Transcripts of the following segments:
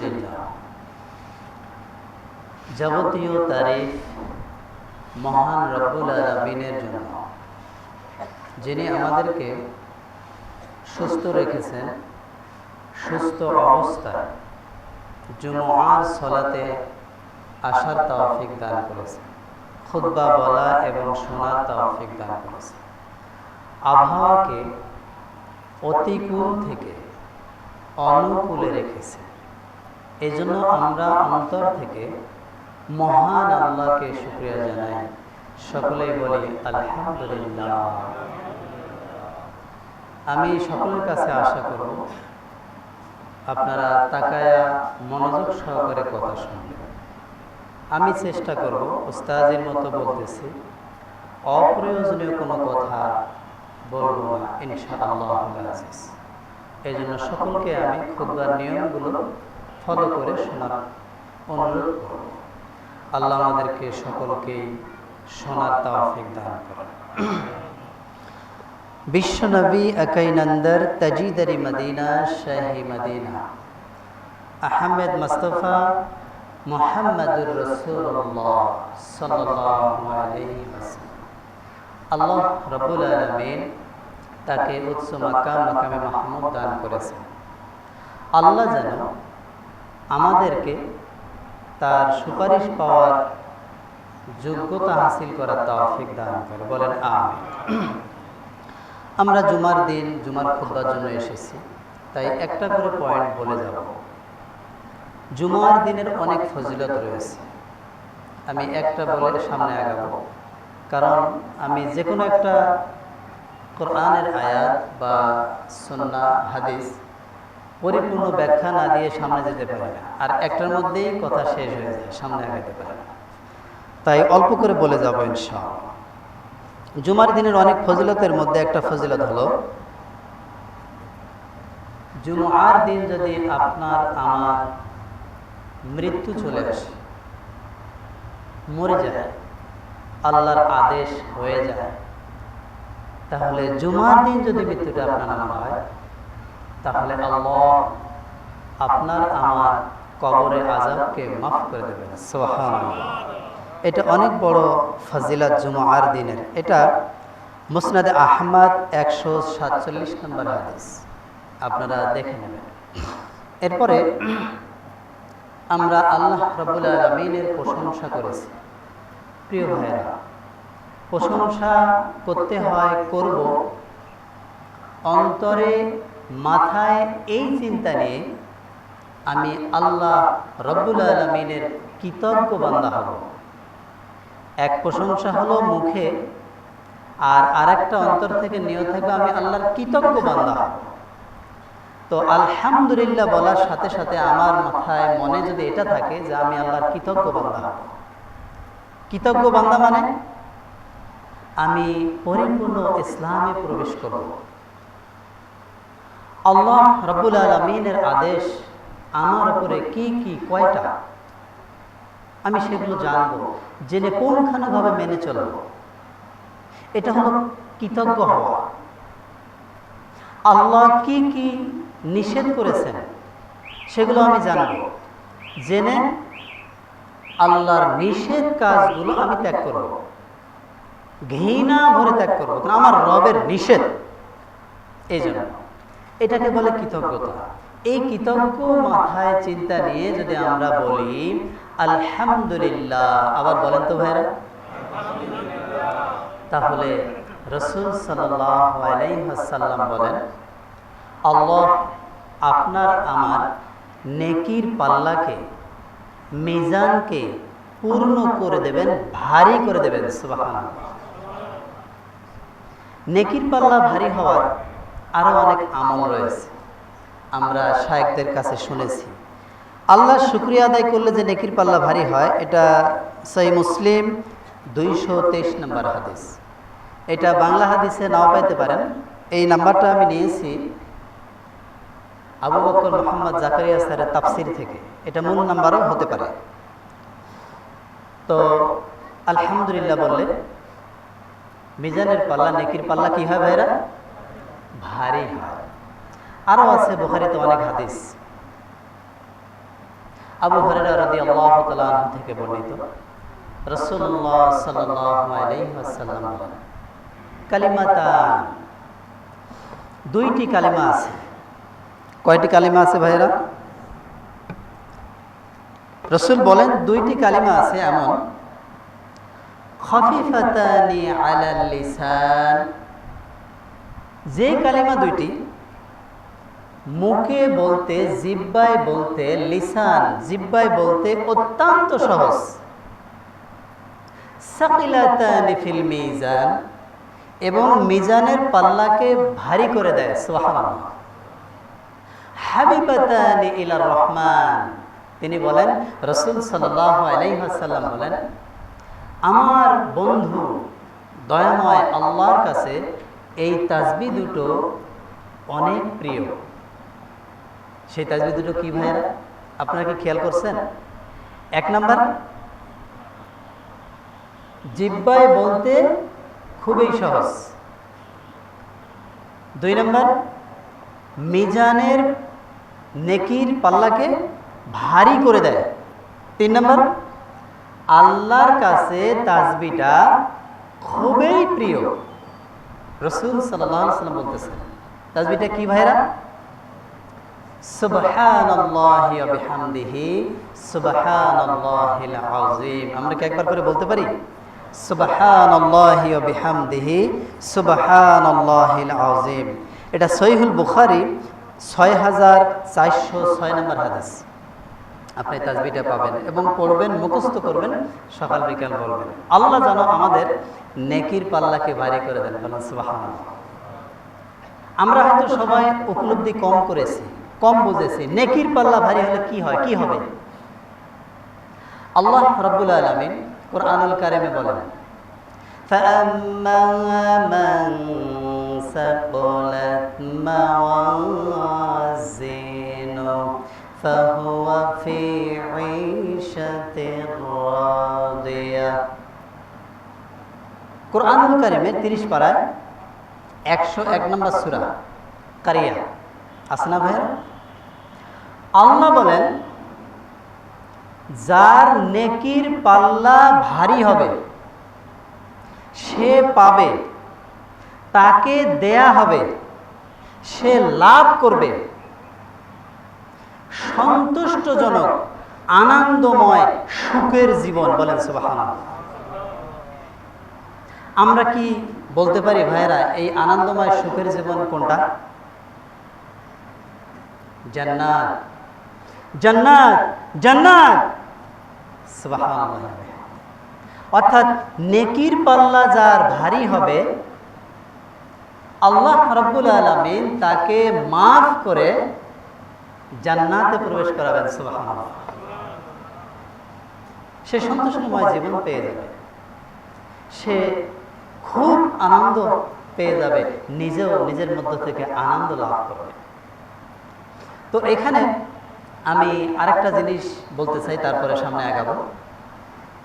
আলহামদুলিল্লাহ, যাবতীয় তারিফ মহান রব্বুল আলামিনের জন্য, যিনি আমাদেরকে সুস্থ রেখেছেন, সুস্থ অবস্থায় জুমআর সালাতে আসার তৌফিক দান করেছেন, খুতবা বলা এবং শোনার তৌফিক দান করেছেন। আবহাওয়াকে অতিকূল থেকে অনুকূলে রেখেছে। এই জন্য আমরা অন্তর থেকে মহান আল্লাহকে শুকরিয়া জানাই, সকলেই বলি আলহামদুলিল্লাহ। আমি সকলের কাছে আশা করব আপনারা তাকায়া মনোযোগ সহকারে কথা শুনবেন। আমি চেষ্টা করব উস্তাদের মতো বলতেছি, অপ্রয়োজনীয় কোনো কথা বলবো না ইনশাআল্লাহ আজিজ। এই জন্য সকলকে আমি খুতবার নিয়মগুলো ফলো করে শোনার অনুরোধ করব। আল্লাহ আমাদেরকে সকলকেই শোনার তৌফিক দান করেন। বিশ্বনবী আকাইনন্দর তাজিদারি মদিনা শাহী মদিনা আহমেদ মুস্তাফা মুহাম্মদুর রাসূলুল্লাহ সাল্লাল্লাহু আলাইহি ওয়াসাল্লাম। আল্লাহ রাব্বুল আলামিন তাকে উচ্চ মাকামে মাহমুদ দান করেছেন। আল্লাহ যেন আমাদেরকে তার সুপারিশ পাওয়ার যোগ্যতা হাসিল করার তৌফিক দান করে, বলেন আমিন। আমরা জুমার দিন জুমার খুতবার জন্য এসেছি, তাই একটা করে পয়েন্ট বলে যাব। জুমার দিনের অনেক ফজিলত রয়েছে, আমি একটা বলে সামনে আগাবো, কারণ আমি যে কোনো একটা কোরআনের আয়াত বা সুন্নাহ হাদিস পরিপূর্ণ ব্যাখ্যা না দিয়ে সামনে যেতে পারে না, আর একটার মধ্যেই কথা শেষ হয়ে যায়, সামনে আগাতে পারে না। তাই অল্প করে বলে যাবো ইনশাআল্লাহ। জুমার দিনের অনেক ফজিলতের মধ্যে একটা ফজিলত হলো, জুমার দিন যদি আপনার আমার মৃত্যু চলে আসে, মরে যায়, আল্লাহর আদেশ হয়ে যায়, তাহলে জুমার দিন যদি মৃত্যুটা আপনার আমার হয়, তাহলে আল্লাহ আপনার আমার কবরে আযাবকে মাফ করে দেবেন। সুবহানাল্লাহ। এটা অনেক বড় ফজিলত জুমার দিনের। এটা মুসনাদে আহমদ 147 নম্বর হাদিস, আপনারা দেখে নেবেন। এরপরে আমরা আল্লাহ রাব্বুল আলামিনের প্রশংসা করেছি। প্রিয় ভাইরা, প্রশংসা করতে হয়, করব অন্তরে মাথায় এই চিন্তা নিয়ে আমি আল্লাহ রাব্বুল আলামিনের কৃতজ্ঞ বান্দা হব। এক প্রশংসা হলো মুখে, আর আরেকটা অন্তর থেকে নিয়ত থাকবে আমি আল্লাহর কৃতজ্ঞ বান্দা হব। তো আলহামদুলিল্লাহ বলার সাথে সাথে আমার মাথায় মনে যদি এটা থাকে যে আমি আল্লাহর কৃতজ্ঞ বান্দা হব। কৃতজ্ঞ বান্দা মানে আমি পরিপূর্ণ ইসলামে প্রবেশ করব। আল্লাহ রাব্বুল আলামিনের আদেশ আমার উপরে কি কি কয়টা আমি সেগুলো জানবো, জেনে কোনখানেভাবে মেনে চলব। এটা হলো কৃতজ্ঞ হওয়া। আল্লাহ কি কি নিষেধ করেছেন সেগুলো আমি জানব, জেনে আল্লাহর নিষেধ কাজগুলো আমি ত্যাগ করব, ঘৃণা ভরে ত্যাগ করব, কারণ আমার রবের নিষেধ। এই জন্য এটাকে বলে কৃতজ্ঞতা। এই কৃতজ্ঞ মাথায় চিন্তা নিয়ে যদি আমরা বলি আলহামদুলিল্লাহ, আবার বলেন তো ভাইরা, তাহলে রাসূল সাল্লাল্লাহু আলাইহি ওয়াসাল্লাম বলেন আল্লাহ আপনার আমার নেকির পাল্লাকে, মিজানকে পূর্ণ করে দেবেন, ভারী করে দেবেন। সুবহানাল্লাহ। নেকির পাল্লা ভারী হওয়ার আরো অনেক আমল রয়েছে, আমরা শায়েখদের কাছে শুনেছি। আল্লাহর শুকরিয়া আদায় করলে যে নেকির পাল্লা ভারী হয়, এটা সহিহ মুসলিম 223 নম্বর হাদিস। এটা বাংলা হাদিসে নাও পাইতে পারেন, এই নাম্বারটা আমি নিয়েছি আবু বকর মুহাম্মদ জাকারিয়া স্যারের তাফসির থেকে, এটা মূল নাম্বারও হতে পারে। তো আলহামদুলিল্লাহ বললে মিজানের পাল্লা, নেকির পাল্লা কি হয় ভাইরা? ভারী হয়। আরও আছে বুখারীতে অনেক হাদিস। আবু হুরায়রা রাদিয়াল্লাহু তাআলা আনহু থেকে বর্ণিত, রাসূলুল্লাহ সাল্লাল্লাহু আলাইহি ওয়াসাল্লাম বলেন, কালিমাতান, দুইটি কালিমা আছে। কয়টি কালিমা আছে ভাইরা? রাসূল বলেন দুইটি কালিমা আছে এমন, খাফিফাতানি আলাল লিসান, যে কালিমা দুইটি মুখে বলতে, জিহ্বায় বলতে, লিসান জিহ্বায় বলতে অত্যন্ত সহজ। সাকিলাতানি ফিল মিজান, এবং মিজানের পাল্লাকে ভারী করে দেয়। সুবহানাল্লাহ। হাবিবাতানি ইলার রহমান, তিনি বলেন, রাসূল সাল্লাল্লাহু আলাইহি ওয়াসাল্লাম বলেন, আমার বন্ধু দয়াময় আল্লাহর কাছে এই তাসবিহ দুটো অনেক প্রিয়। সেই তাসবিহ দুটো কি ভাইরা, আপনারা কি খেয়াল করছেন? এক নাম্বার, জিহ্বায় বলতে খুবই সহজ। দুই নাম্বার, মিজানের নেকির পাল্লাকে ভারী করে দেয়। তিন নাম্বার, আল্লাহর কাছে তাসবিহটা খুবই প্রিয়। রাসূল সাল্লাল্লাহু আলাইহি ওয়াসাল্লাম বলতেছেন, তাসবিহটা কি ভাইরা? সুবহানাল্লাহি ওয়া বিহামদিহি সুবহানাল্লাহিল আযীম। আমরা কি একবার করে বলতে পারি? সুবহানাল্লাহি ওয়া বিহামদিহি সুবহানাল্লাহিল আযীম। এটা সহিহুল বুখারী 6406 নম্বর হাদিস। আপনি তাসবিহটা পাবেন এবং পড়বেন, মুখস্থ করবেন, সকাল বিকাল বলবেন। আল্লাহ যেন আমাদের নেকির পাল্লাকে ভারী করে দেন। বলেন সুবহানাল্লাহ। আমরা হয়তো সবাই উপলব্ধি কম করেছি, কম বুঝেছি। নেকির পাল্লা ভারী হলে কি হয়, কি হবে? আল্লাহ রাব্বুল আলামিন কুরআনুল কারীমে বলেন, ফাআম্মা মান সাকুলাত মাওয়াজিনু ফাহুয়া ফি ঈশাতির রাদিয়া। কুরআনুল কারীমের 30 পারায় 101 নম্বর সূরা কারিয়া আছে না ভাইয়া? আল্লাহ বলেন, যার নেকির পাল্লা ভারী হবে সে পাবে, তাকে দেয়া হবে, সে লাভ করবে সন্তুষ্টজনক আনন্দময় সুখের জীবন। বলেন সুবহানাল্লাহ। আমরা কি বলতে পারি ভাইরা এই আনন্দময় সুখের জীবন কোনটা? জান্নাত, জান্নাত, জান্নাত। সুবহানাল্লাহ। অর্থাৎ নেকির পাল্লা যার ভারী হবে, আল্লাহ রাব্বুল আলামিন তাকে মাফ করে জান্নাতে প্রবেশ করাবেন। সুবহানাল্লাহ। সে সন্তোষময় জীবন পেয়ে যাবে, সে খুব আনন্দ পেয়ে যাবে, নিজেও নিজের মধ্য থেকে আনন্দ লাভ করবে। তো এখানে আমি আরেকটা জিনিস বলতে চাই, তারপরে সামনে আগাবো।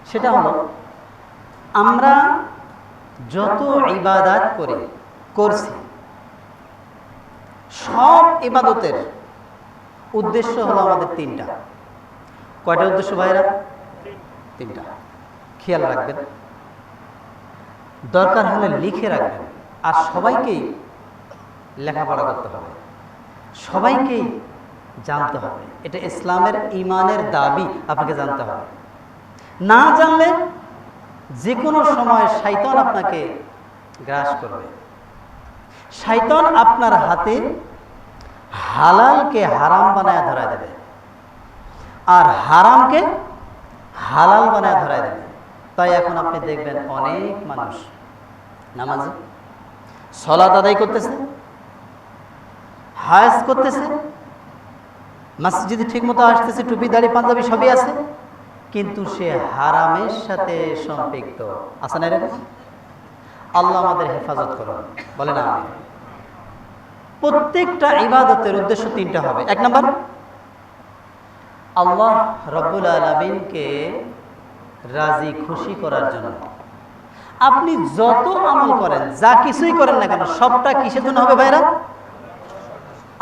সেটা হলো, আমরা যত ইবাদত করছি, সব ইবাদতের উদ্দেশ্য হলো আমাদের তিনটা। কয়টা উদ্দেশ্য ভাইরা? তিনটা। খেয়াল রাখবেন, দরকার হলে লিখে রাখবেন। আর সবাইকেই লেখাপড়া করতে হবে, সবাইকেই জানতে হবে। এটা ইসলামের ঈমানের দাবি, আপনাকে জানতে হবে। না জানলে যে কোনো সময় শয়তান আপনাকে গ্রাস করবে। শয়তান আপনার হাতে হালালকে হারাম বানায় ধরায় দেবে, আর হারামকে হালাল বানায় ধরায় দেবে। তাই এখন আপনি দেখবেন অনেক মানুষ নামাজি, সালাত আদায় করতেছে, হাজ করতেছে, মসজিদে ঠিক মতো আসতেছে, টুপি দাড়ি পাঞ্জাবি সবই আছে, কিন্তু সে হারামের সাথে সম্পৃক্ত আছে না? এরকম আল্লাহ আমাদের হেফাজত করুন, বলেন আমিন। প্রত্যেকটা ইবাদতের উদ্দেশ্য তিনটা হবে। এক নাম্বার, আল্লাহ রাব্বুল আলামিনকে রাজি খুশি করার জন্য। আপনি যত আমল করেন, যা কিছুই করেন না কেন, সবটা কিসের জন্য হবে ভাইরা?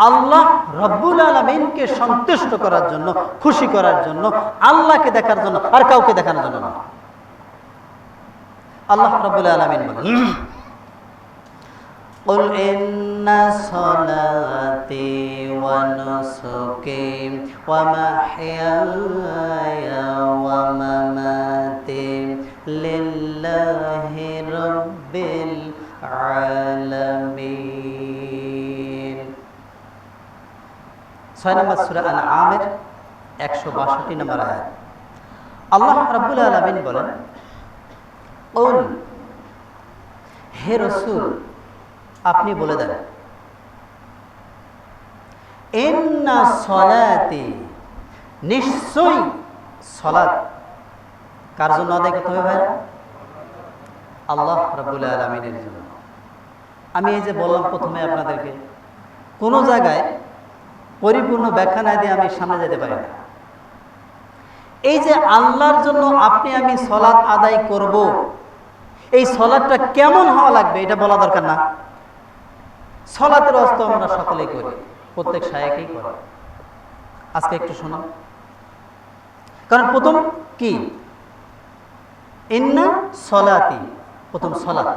আল্লাহ রব্বুল আলামিনকে সন্তুষ্ট করার জন্য, খুশি করার জন্য, আল্লাহকে দেখার জন্য, আর কাউকে দেখানোর জন্য না। আল্লাহ রব্বুল আলামিন বলেন, قل إن صلاتي ونسكي ومحياي ومماتي لله رب العالمين। 6 নম্বর সূরা আনআমের 162 নম্বর আয়াত। আল্লাহ রাব্বুল আলামিন বলেন, কুল, হে রাসূল আপনি বলে দেন, ইন্না সলাতি, নিশ্চয়ই সালাত কার জন্য আদায় করতে হবে ভাইরা? আল্লাহ রাব্বুল আলামিনের জন্য। আমি এই যে বললাম প্রথমে আপনাদেরকে, কোনো জায়গায় পরিপূর্ণ ব্যাখ্যা না দিয়ে আমি সামনে যেতে পারি না। এই যে আল্লাহর জন্য আপনি আমি সালাত আদায় করব, এই সালাতটা কেমন হওয়া লাগবে এটা বলা দরকার না? সালাতের অস্ত আমরা সকলেই করি, প্রত্যেক শায়েখই করে। আজকে একটু শোনো, কারণ প্রথম কি? ইন্না সলাতি, প্রথম সালাত,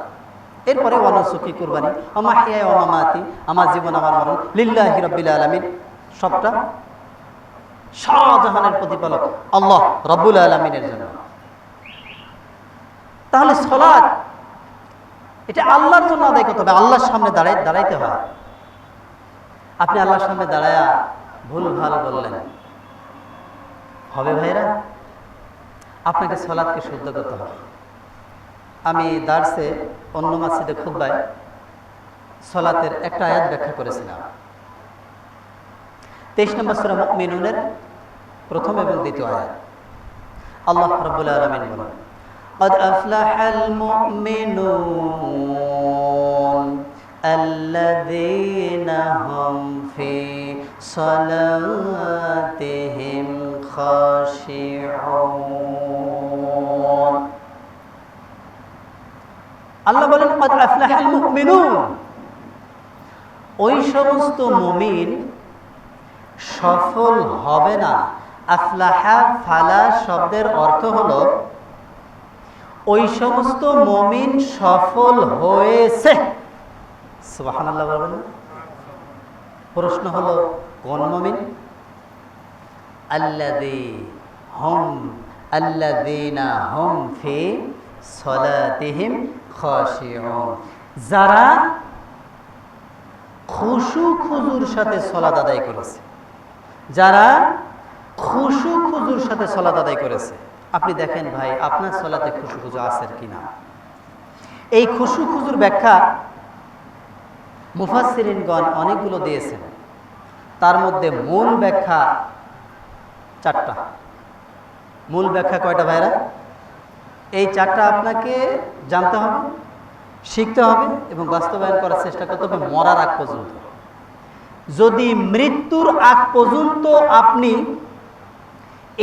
এরপরে ওয়ানুসুকি, কুরবানি, ওমাহিয়া ওমামাতি, আমার জীবন আমার মরণ লিল্লাহি রাব্বিল আলামিন, সবটা শাহজাহানের প্রতিপালক আল্লাহ রাব্বুল আলামিনের জন্য। তাহলে সালাত এটা আল্লাহর জন্য আদায় করতে হবে, আল্লাহর সামনে দাঁড়াইতে হয়। আপনি আল্লাহর সামনে দাঁড়ায়া ভুল ভাল বললেন, হবে ভাইরা? আপনাকে সালাতকে শুদ্ধ করতে হবে। আমি দার্সে অন্য মসজিদে খুতবায় সালাতের একটা আয়াত ব্যাখ্যা করেছিলাম। 23 নম্বর সূরা মুমিনুনের প্রথম এবং দ্বিতীয় আয়াত। আল্লাহ রাব্বুল আলামিন বলেন, قد أفلح المؤمنون الذين هم في صلاتهم خاشعون। আল্লাহ বলেন, قد أفلح المؤمنون, ওই সমস্ত মুমিন সফল হবে না। আফলাহা, ফালা শব্দের অর্থ হলো ওই সমস্ত মুমিন সফল হয়েছে। সুবহানাল্লাহ বলবেন না? প্রশ্ন হলো কোন মুমিন? আল্লাযীনা হুম ফি সালাতিহিম খাশিউন, যারা খুশু খুজুর সাথে সালাত আদায় করেছে, যারা খুশু খুজুর সাথে সালাত আদায় করেছে। আপনি দেখেন ভাই, আপনার সালাতে খুশু খুজু আছে কিনা? এই খুশু খুজুর ব্যাখ্যা মুফাসসিরিনগণ অনেকগুলো দিয়েছেন, তার মধ্যে মূল ব্যাখ্যা 4টা। মূল ব্যাখ্যা কয়টা ভাইরা? এই 4টা আপনাকে জানতে হবে, শিখতে হবে এবং বাস্তবায়ন করার চেষ্টা করতে হবে মরার আগ পর্যন্ত। যদি মৃত্যুর আগ পর্যন্ত আপনি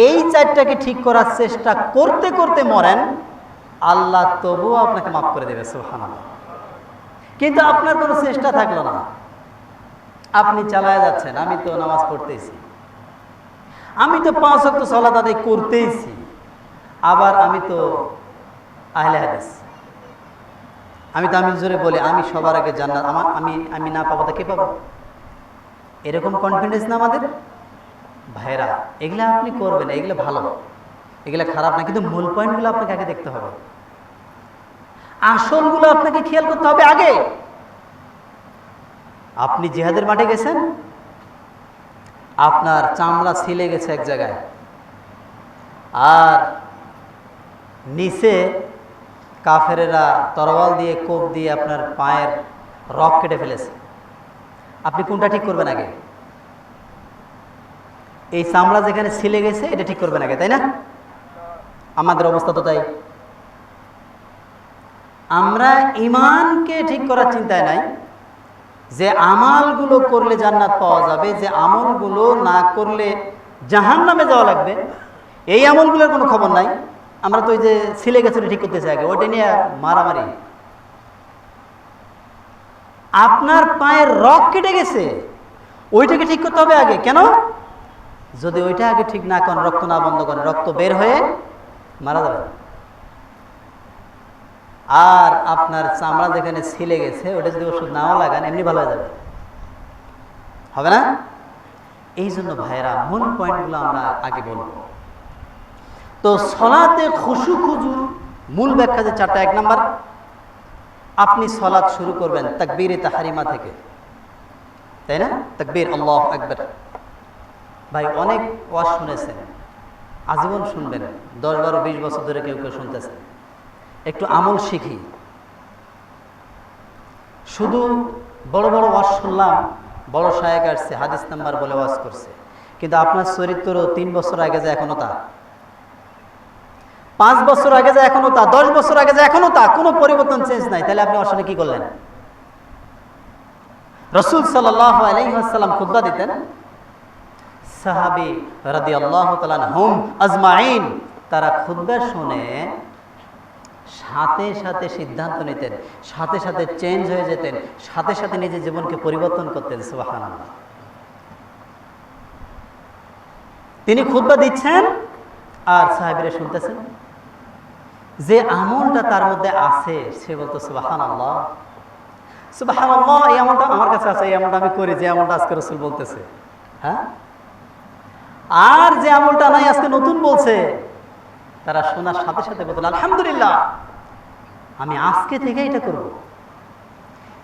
এই 4টাকে ঠিক করার চেষ্টা করতে করতে মরেন, আল্লাহ তবুও আপনাকে মাফ করে দেবে, সুবহানাল্লাহ। কিন্তু আপনার কোনো চেষ্টা থাকলো না, আপনি চালায় যাচ্ছেন, আমি তো নামাজ পড়তেইছি, আমি তো 5 ওয়াক্ত সালাত আদায় করতেইছি, আবার আমি তো আহলে হাদিস, আমি জোরে বলি আমি সবার আগে জান্নাত, আমি না পাবো তা কে পাবো? এরকম কনফিডেন্স না আমাদের ভাইরা। এগুলা আপনি করবেন, এগুলো ভালো, এগুলো খারাপ না, কিন্তু মূল পয়েন্টগুলো আপনাকে আগে দেখতে হবে, আসলগুলো আপনাকে খেয়াল করতে হবে আগে। আপনি জিহাদের মাঠে গেছেন, আপনার চামড়া ছিলে গেছে এক জায়গায়, আর নিচে কাফেরেরা তরোয়াল দিয়ে, কোপ দিয়ে আপনার পায়ের রক কেটে ফেলেছে। আপনি কোনটা ঠিক করবেন আগে? এই চামড়া যেখানে ছিলে গেছে এটা ঠিক করবেন আগে, তাই না? আমাদের অবস্থা তো তাই। আমরা ঈমানকে ঠিক করার চিন্তায় নাই, যে আমলগুলো করলে জান্নাত পাওয়া যাবে, যে আমলগুলো না করলে জাহান্নামে যাওয়া লাগবে, এই আমলগুলোর কোনো খবর নাই। আমরা তো ওই যে ছিলে গেছে ঠিক করতেছি আগে, ওইটা নিয়ে মারামারি। আপনার পায়ের রক কেটে গেছে, ওইটাকে ঠিক করতে হবে আগে। কেন? যদি ওইটা আগে ঠিক না করেন, রক্ত না বন্ধ করেন, রক্ত বের হয়ে মারা যাবে। আর আপনার চামড়া যেখানে ছিলে গেছে ওটা যদি ওষুধ নাও লাগান এমনি ভালো হয়ে যাবে, হবে না? এই জন্য ভাইয়েরা মূল পয়েন্টগুলো আমরা আগে বলবো। তো সলাতে খুশু খুজুর মূল ব্যাখ্যা যে চারটা। 1 নাম্বার, আপনি সলাত শুরু করবেন তাকবীরে তাহরিমা থেকে, তাই না? তাকবীর আল্লাহু আকবার। ভাই অনেক ওয়াজ শুনেছেন, আজীবন শুনবেন, 10, 12, 20 বছর ধরে কেউ কেউ শুনতেছেন। একটু আমল শিখি। শুধু বড় বড় ওয়াজ শুনলাম, বড় শায়েখ আসছে হাদিস নাম্বার বলে ওয়াজ করছে, কিন্তু আপনার চরিত্র 3 বছর আগে যায় এখনো তা, 5 বছর আগে যায় এখনো তা, 10 বছর আগে যায় এখনো তা, কোনো পরিবর্তন চেঞ্জ নাই। তাহলে আপনি আসলে কি করলেন? রাসূল সাল্লাল্লাহু আলাইহি ওয়াসাল্লাম খুতবা দিতেন, সাহাবী রাদিয়াল্লাহু তাআলা আনহুম আজমাইন তারা খুতবা শুনে সাথে সাথে সিদ্ধান্ত নিতেন, সাথে সাথে চেঞ্জ হয়ে যেতেন, সাথে সাথে নিজের জীবনকে পরিবর্তন করতেন। সুবহানাল্লাহ। তিনি খুতবা দিচ্ছেন আর সাহাবীরা শুনতেছেন, যে আমলটা তার মধ্যে আছে সে বলতো সুবহানাল্লাহ, সুবহানাল্লাহ, এই আমলটা আমার কাছে আছে, এই আমলটা আমি করি, যে আমলটা আজকে রাসূল বলতেছে। হ্যাঁ, আর যে আমলটা নাই আজকে নতুন বলছে, তারা শোনার সাথে সাথে বলতেন আলহামদুলিল্লাহ, আমি আজকে থেকে এটা করব,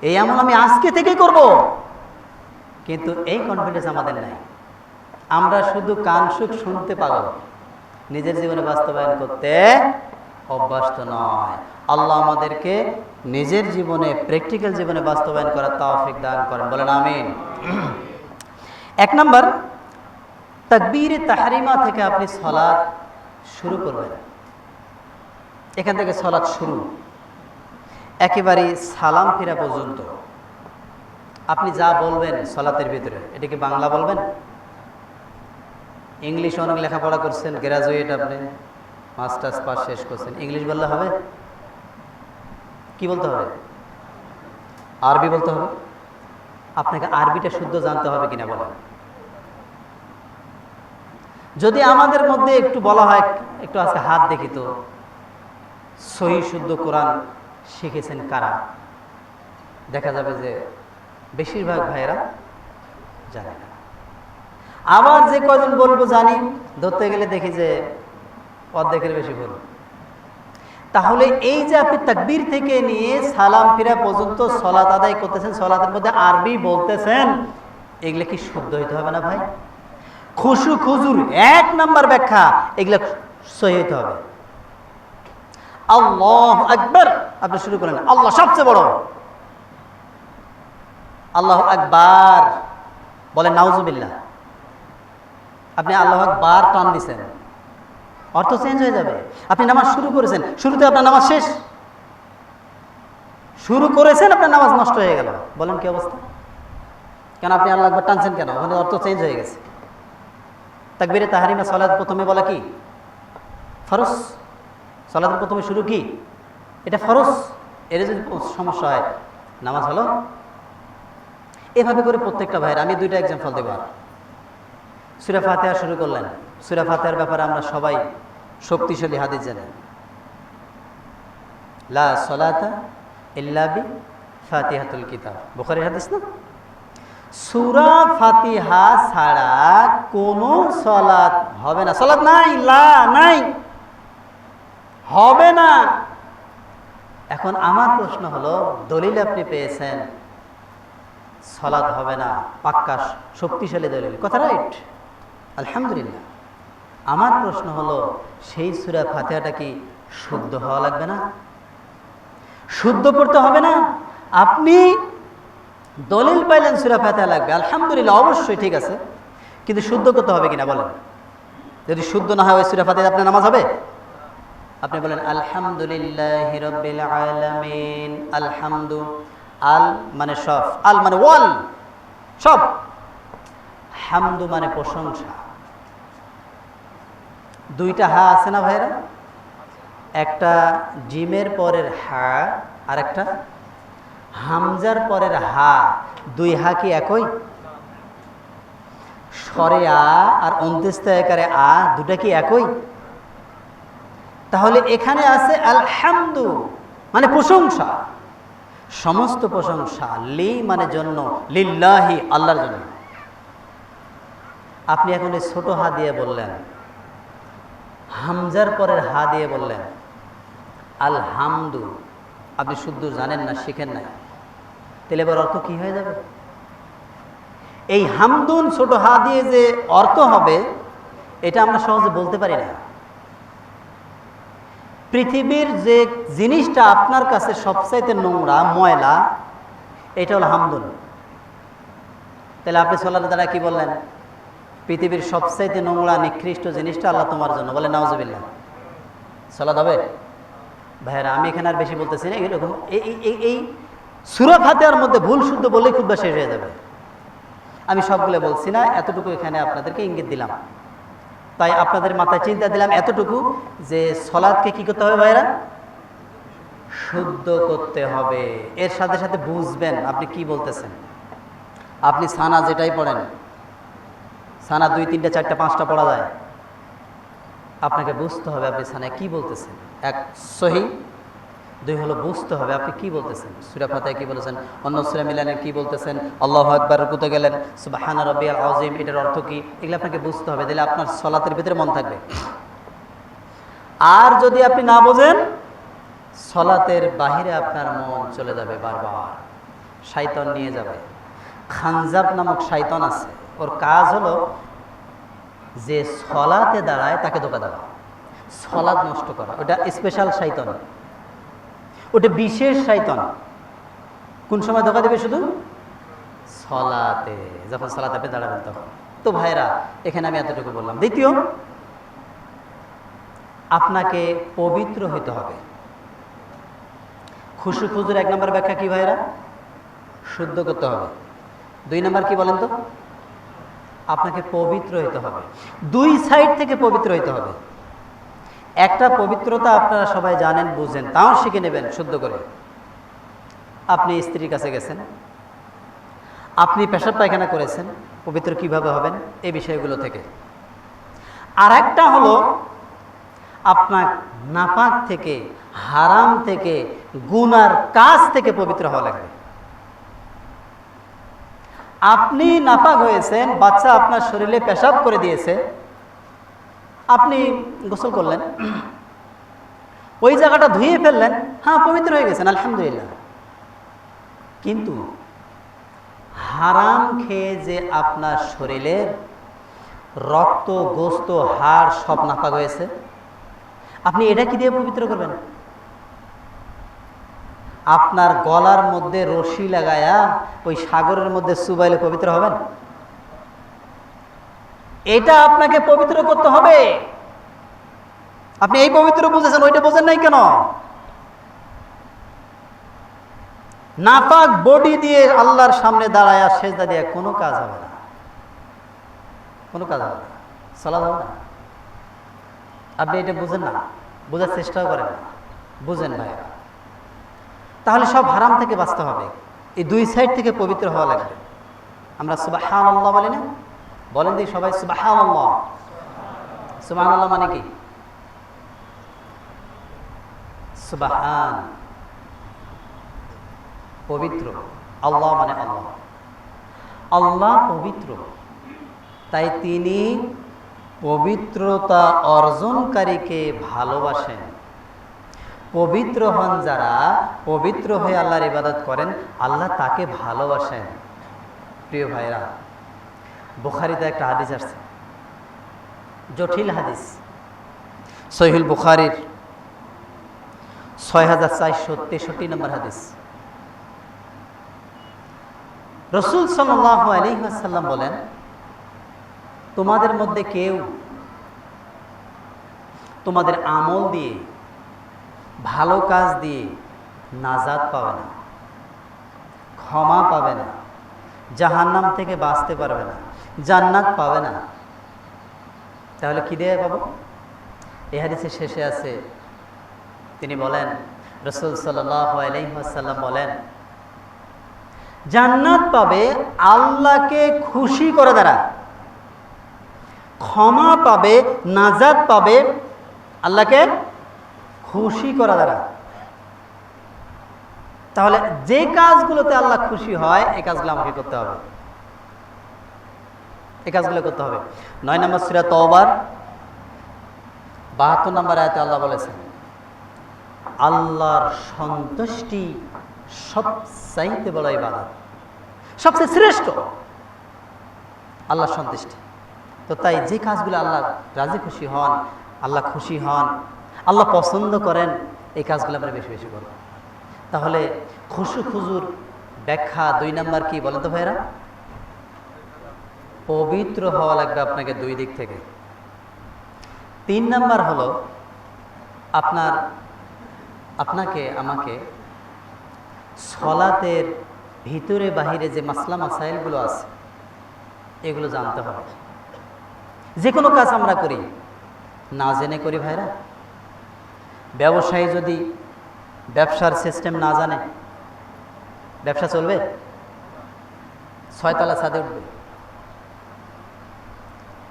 এই আমল আমি আজকে থেকে করব। কিন্তু এই কনফিডেন্স আমাদের নাই। আমরা শুধু কান সুখ শুনতে পাগল, নিজের জীবনে বাস্তবায়ন করতে অভ্যস্ত নয়। আল্লাহ আমাদেরকে নিজের জীবনে, প্র্যাকটিক্যাল জীবনে বাস্তবায়ন করার তৌফিক দান করেন, বলেন আমিন। 1 নাম্বার, তাকবীরে তাহরিমা থেকে আপনি সালাত শুরু করবেন। এখান থেকে সালাত শুরু, একেবারে সালাম ফিরা পর্যন্ত আপনি যা বলবেন সালাতের ভিতরে, এটাকে বাংলা বলবেন, ইংলিশ অনেক লেখাপড়া করছেন, গ্রাজুয়েট, আপনি মাস্টার্স পাস শেষ করছেন, ইংলিশ বললে হবে? কি বলতে হবে? আরবি বলতে হবে। আপনাকে আরবিটা শুদ্ধ জানতে হবে কিনা বলেন। যদি আমাদের মধ্যে একটু বলা হয়, একটু আজকে হাত দেখি তো, সহি শুদ্ধ কোরআন শিখেছেন কারা? দেখা যাবে যে বেশিরভাগ ভাইয়েরা জানে না। আবার যে কয়জন বলবো জানি, ধরতে গেলে দেখি যে অর্ধেকের বেশি বলব। তাহলে এই যে আপনি তাকবীর থেকে নিয়ে সালাম ফিরা পর্যন্ত সালাত আদায় করতেছেন, সালাতের মধ্যে আরবি বলতেছেন, এগুলো কি শুদ্ধ হইতে হবে না ভাই? খুশু খুজুর 1 নাম্বার ব্যাখ্যা, এগুলো সহি হইতে হবে। আল্লাহু আকবার আপনি শুরু করেন, আল্লাহ সবচেয়ে বড়, আল্লাহু আকবার বলেন, নাউজুবিল্লাহ। আপনি আল্লাহু আকবার টান দিছেন, অর্থ চেঞ্জ হয়ে যাবে। আপনি নামাজ শুরু করেছেন, শুরুতে আপনার নামাজ শেষ, শুরু করেছেন আপনার নামাজ নষ্ট হয়ে গেল, বলেন কি অবস্থা? কেন আপনি আল্লাহু আকবার টানছেন কেন? ওখানে অর্থ চেঞ্জ হয়ে গেছে। তাকবীরে তাহরিমা সালাত প্রথমে বলা কি? ফরজ। সালাতের প্রথমে শুরু কি? এটা ফরজ। এর যদি সমস্যা হয়, নামাজ হলো? এভাবে করে প্রত্যেকটা ভাইয়ের আমি 2টা এক্সাম্পল দেব। আর সূরা ফাতিহা শুরু করলেন, সূরা ফাতিহার ব্যাপারে আমরা সবাই শক্তিশালী হাদিস জানি, লা সালাতা ইল্লা বি ফাতিহাতুল কিতাব, বুখারীর হাদিস না? সূরা ফাতিহা ছাড়া কোনো সালাত হবে না। সালাত নাই, লা নাই, হবে না। এখন আমার প্রশ্ন হলো, দলিল আপনি পেয়েছেন সালাত হবে না, পাক্কা শক্তিশালী দলিল, কথা রাইট, আলহামদুলিল্লাহ। আমার প্রশ্ন হলো, সেই সূরা ফাতিহাটা কি শুদ্ধ হওয়া লাগবে না? শুদ্ধ করতে হবে না? আপনি দলিল পাইলেন সূরা ফাতিহা লাগবে, আলহামদুলিল্লাহ, অবশ্যই ঠিক আছে, কিন্তু শুদ্ধ করতে হবে কিনা বলেন? যদি শুদ্ধ না হয় সূরা ফাতিহা আপনার নামাজ হবে? আপনি বলেন আলহামদুলিল্লাহি রাব্বিল আলামিন, আলহামদু, আল মানে সব, আল মানে ওয়াল, সব, হামদু মানে প্রশংসা। 2টা হা আছে না ভাইরা? একটা জিমের পরের হা আর একটা হামজার পরের হা। 2 হা কি একই? স্বরে আ আর অন্ত্যেষ্টায়কারে আ দুটা কি একই? তাহলে এখানে আছে আলহামদু মানে প্রশংসা, সমস্ত প্রশংসা, লি মানে জন্য, লিল্লাহি আল্লাহর জন্য। আপনি এখন এই ছোট হা দিয়ে বললেন, হামজার পরের হা দিয়ে বললেন আলহামদু, আপনি শুদ্ধ জানেন না, শিখেন না, তাহলে এবার অর্থ কি হয়ে যাবে? এই হামদুন ছোট হা দিয়ে যে অর্থ হবে এটা আমরা সহজে বলতে পারি না। পৃথিবীর যে জিনিসটা আপনার কাছে সবচাইতে নোংরা ময়লা, এটা হলো হামদুন। তাহলে আপনি সালাতের দ্বারা কি বললেন? পৃথিবীর সবচাইতে নোংরা নিকৃষ্ট জিনিসটা আল্লাহ তোমার জন্য, বলে নাউজুবিল্লাহ। সালাত হবে? ভাইয়েরা, আমি এখানে আর বেশি বলতেছি না। এরকম এই সূরা ফাতিহার মধ্যে ভুল শুদ্ধ বলেই খুতবা শেষ হয়ে যাবে। আমি সবগুলো বলছি না, এতটুকু এখানে আপনাদেরকে ইঙ্গিত দিলাম। তাই আপনাদের মাথায় চিন্তা দিলাম এতটুকু যে সালাতকে কি করতে হবে ভাইরা? শুদ্ধ করতে হবে। এর সাথে সাথে বুঝবেন আপনি কি বলতেছেন। আপনি সানা যেটাই পড়েন, সানা 2, 3, 4, 5টা পড়া যায়, আপনাকে বুঝতে হবে আপনি সানায় কি বলতেছেন। এক সহি, 2 হলো বুঝতে হবে আপনি কি বলতেছেন। সূরা ফাতিহা কি বলেছেন, অন্য সূরা মিলানে কি বলতেছেন, আল্লাহু আকবার রুকুতে গেলেন সুবহান রাব্বিয়াল আযীম, এটার অর্থ কি, এগুলো আপনাকে বুঝতে হবে। তাহলে আপনার সালাতের ভিতরে মন থাকবে। আর যদি আপনি না বোঝেন, সালাতের বাহিরে আপনার মন চলে যাবে, বারবার শয়তান নিয়ে যাবে। খানজাব নামক শয়তান আছে, ওর কাজ হলো যে সালাতে দাঁড়ায় তাকে ধোঁকা দেওয়া, সালাত নষ্ট করা। ওটা স্পেশাল শয়তান, ওটা বিশেষ শয়তান। কোন সময় ধোঁকা দেবে? শুধু সালাতে, যখন সালাতে আপনি দাঁড়াবেন তখন। তো ভাইরা, এখানে আমি এতটুকু বললাম। দ্বিতীয়, আপনাকে পবিত্র হইতে হবে। খুশু খুজুর 1 নম্বর ব্যাখ্যা কি ভাইরা? শুদ্ধ করতে হবে। 2 নম্বর কি বলেন তো? আপনাকে পবিত্র হইতে হবে। 2 সাইড থেকে পবিত্র হইতে হবে। একটা পবিত্রতা আপনারা সবাই জানেন, বুঝেন, তাও শিখে নেবেন শুদ্ধ করে। আপনি স্ত্রীর কাছে গেছেন, আপনি পেশাব পায়খানা করেছেন, পবিত্র কিভাবে হবেন এই বিষয়গুলো থেকে। আর একটা হলো আপনার নাপাক থেকে, হারাম থেকে, গুনার কাজ থেকে পবিত্র হওয়া লাগবে। আপনি নাপাক হয়েছেন, বাচ্চা আপনার শরীরে পেশাব করে দিয়েছে, আপনি গোসল করলেন, ওই জায়গাটা ধুয়ে ফেললেন, হ্যাঁ পবিত্র হয়ে গেছেন, আলহামদুলিল্লাহ। কিন্তু হারাম খেয়ে যে আপনার শরীরের রক্ত, গোস্ত, হাড় সব নাপাক হয়েছে, আপনি এটা কি দিয়ে পবিত্র করবেন? আপনার গলার মধ্যে রশি লাগায়া ওই সাগরের মধ্যে চুবাইলে পবিত্র হবেন? এটা আপনাকে পবিত্র করতে হবে। আপনি এই পবিত্র বুঝেছেন, ওইটা বোঝেন নাই কেন? নাপাক বডি দিয়ে আল্লাহর সামনে দাঁড়ায় সেজদা দিয়ে কোনো কাজ হবে না, কোনো কাজ হবে না, সালাত হবে না। আপনি এটা বুঝেন না, বোঝার চেষ্টাও করেন না। বুঝেন ভাইয়া, তাহলে সব হারাম থেকে বাঁচতে হবে। এই 2 সাইড থেকে পবিত্র হওয়া লাগবে। আমরা সুবহানাল্লাহ বলি না? বলেন দিই সবাই সুবহানাল্লাহ। সুবহানাল্লাহ মানে কি? সুবহান, পবিত্র। আল্লাহ মানে আল্লাহ, আল্লাহ পবিত্র, তাই তিনি পবিত্রতা অর্জনকারীকে ভালোবাসেন। পবিত্র হন যারা, পবিত্র হয়ে আল্লাহর ইবাদত করেন, আল্লাহ তাকে ভালোবাসেন। প্রিয় ভাইরা, বুখারীতে একটা হাদিস আসছে, জটিল হাদিস, সহিহুল বুখারীর 6463 নম্বর হাদিস। রাসূল সাল্লাল্লাহু আলাইহি ওয়াসাল্লাম বলেন, তোমাদের মধ্যে কেউ তোমাদের আমল দিয়ে, ভালো কাজ দিয়ে নাজাত পাবে না, ক্ষমা পাবে না, জাহান্নাম থেকে বাঁচতে পারবে না, জান্নাত পাবে না। তাহলে কি দিয়ে পাবো? এই হাদিসের শেষে আছে, তিনি বলেন, রাসূল সাল্লাল্লাহু আলাইহি ওয়াসাল্লাম বলেন, জান্নাত পাবে আল্লাহকে খুশি করে দ্বারা। ক্ষমা পাবে, নাজাত পাবে আল্লাহকে খুশি করা দ্বারা। তাহলে যে কাজগুলোতে আল্লাহ খুশি হয় এই কাজগুলো আমাকে করতে হবে, এই কাজগুলো করতে হবে। 9 নম্বর সূরা তওবার 72 নম্বর আয়াতে আল্লাহ বলেছেন, আল্লাহর সন্তুষ্টি সবচাইতে বড় ইবাদত, সবচেয়ে শ্রেষ্ঠ আল্লাহর সন্তুষ্টি। তো তাই যে কাজগুলো আল্লাহ রাজি খুশি হন, আল্লাহ খুশি হন, আল্লাহ পছন্দ করেন, এই কাজগুলো আমরা বেশি বেশি করব। তাহলে খুশু খুজুর ব্যাখ্যা 2 নম্বর কি বলেন তো ভাইরা? পবিত্র হওয়া লাগবে আপনাকে 2 দিক থেকে। 3 নম্বর হলো আপনাকে আমাকে সলাতের ভিতরে বাহিরে যে মাসলা মাসাইলগুলো আছে এগুলো জানতে হবে। যে কোনো কাজ আমরা করি না জেনে করি ভাইরা। ব্যবসায়ী যদি ব্যবসার সিস্টেম না জানে ব্যবসা চলবে? 6 তলা ছাদে উঠবে।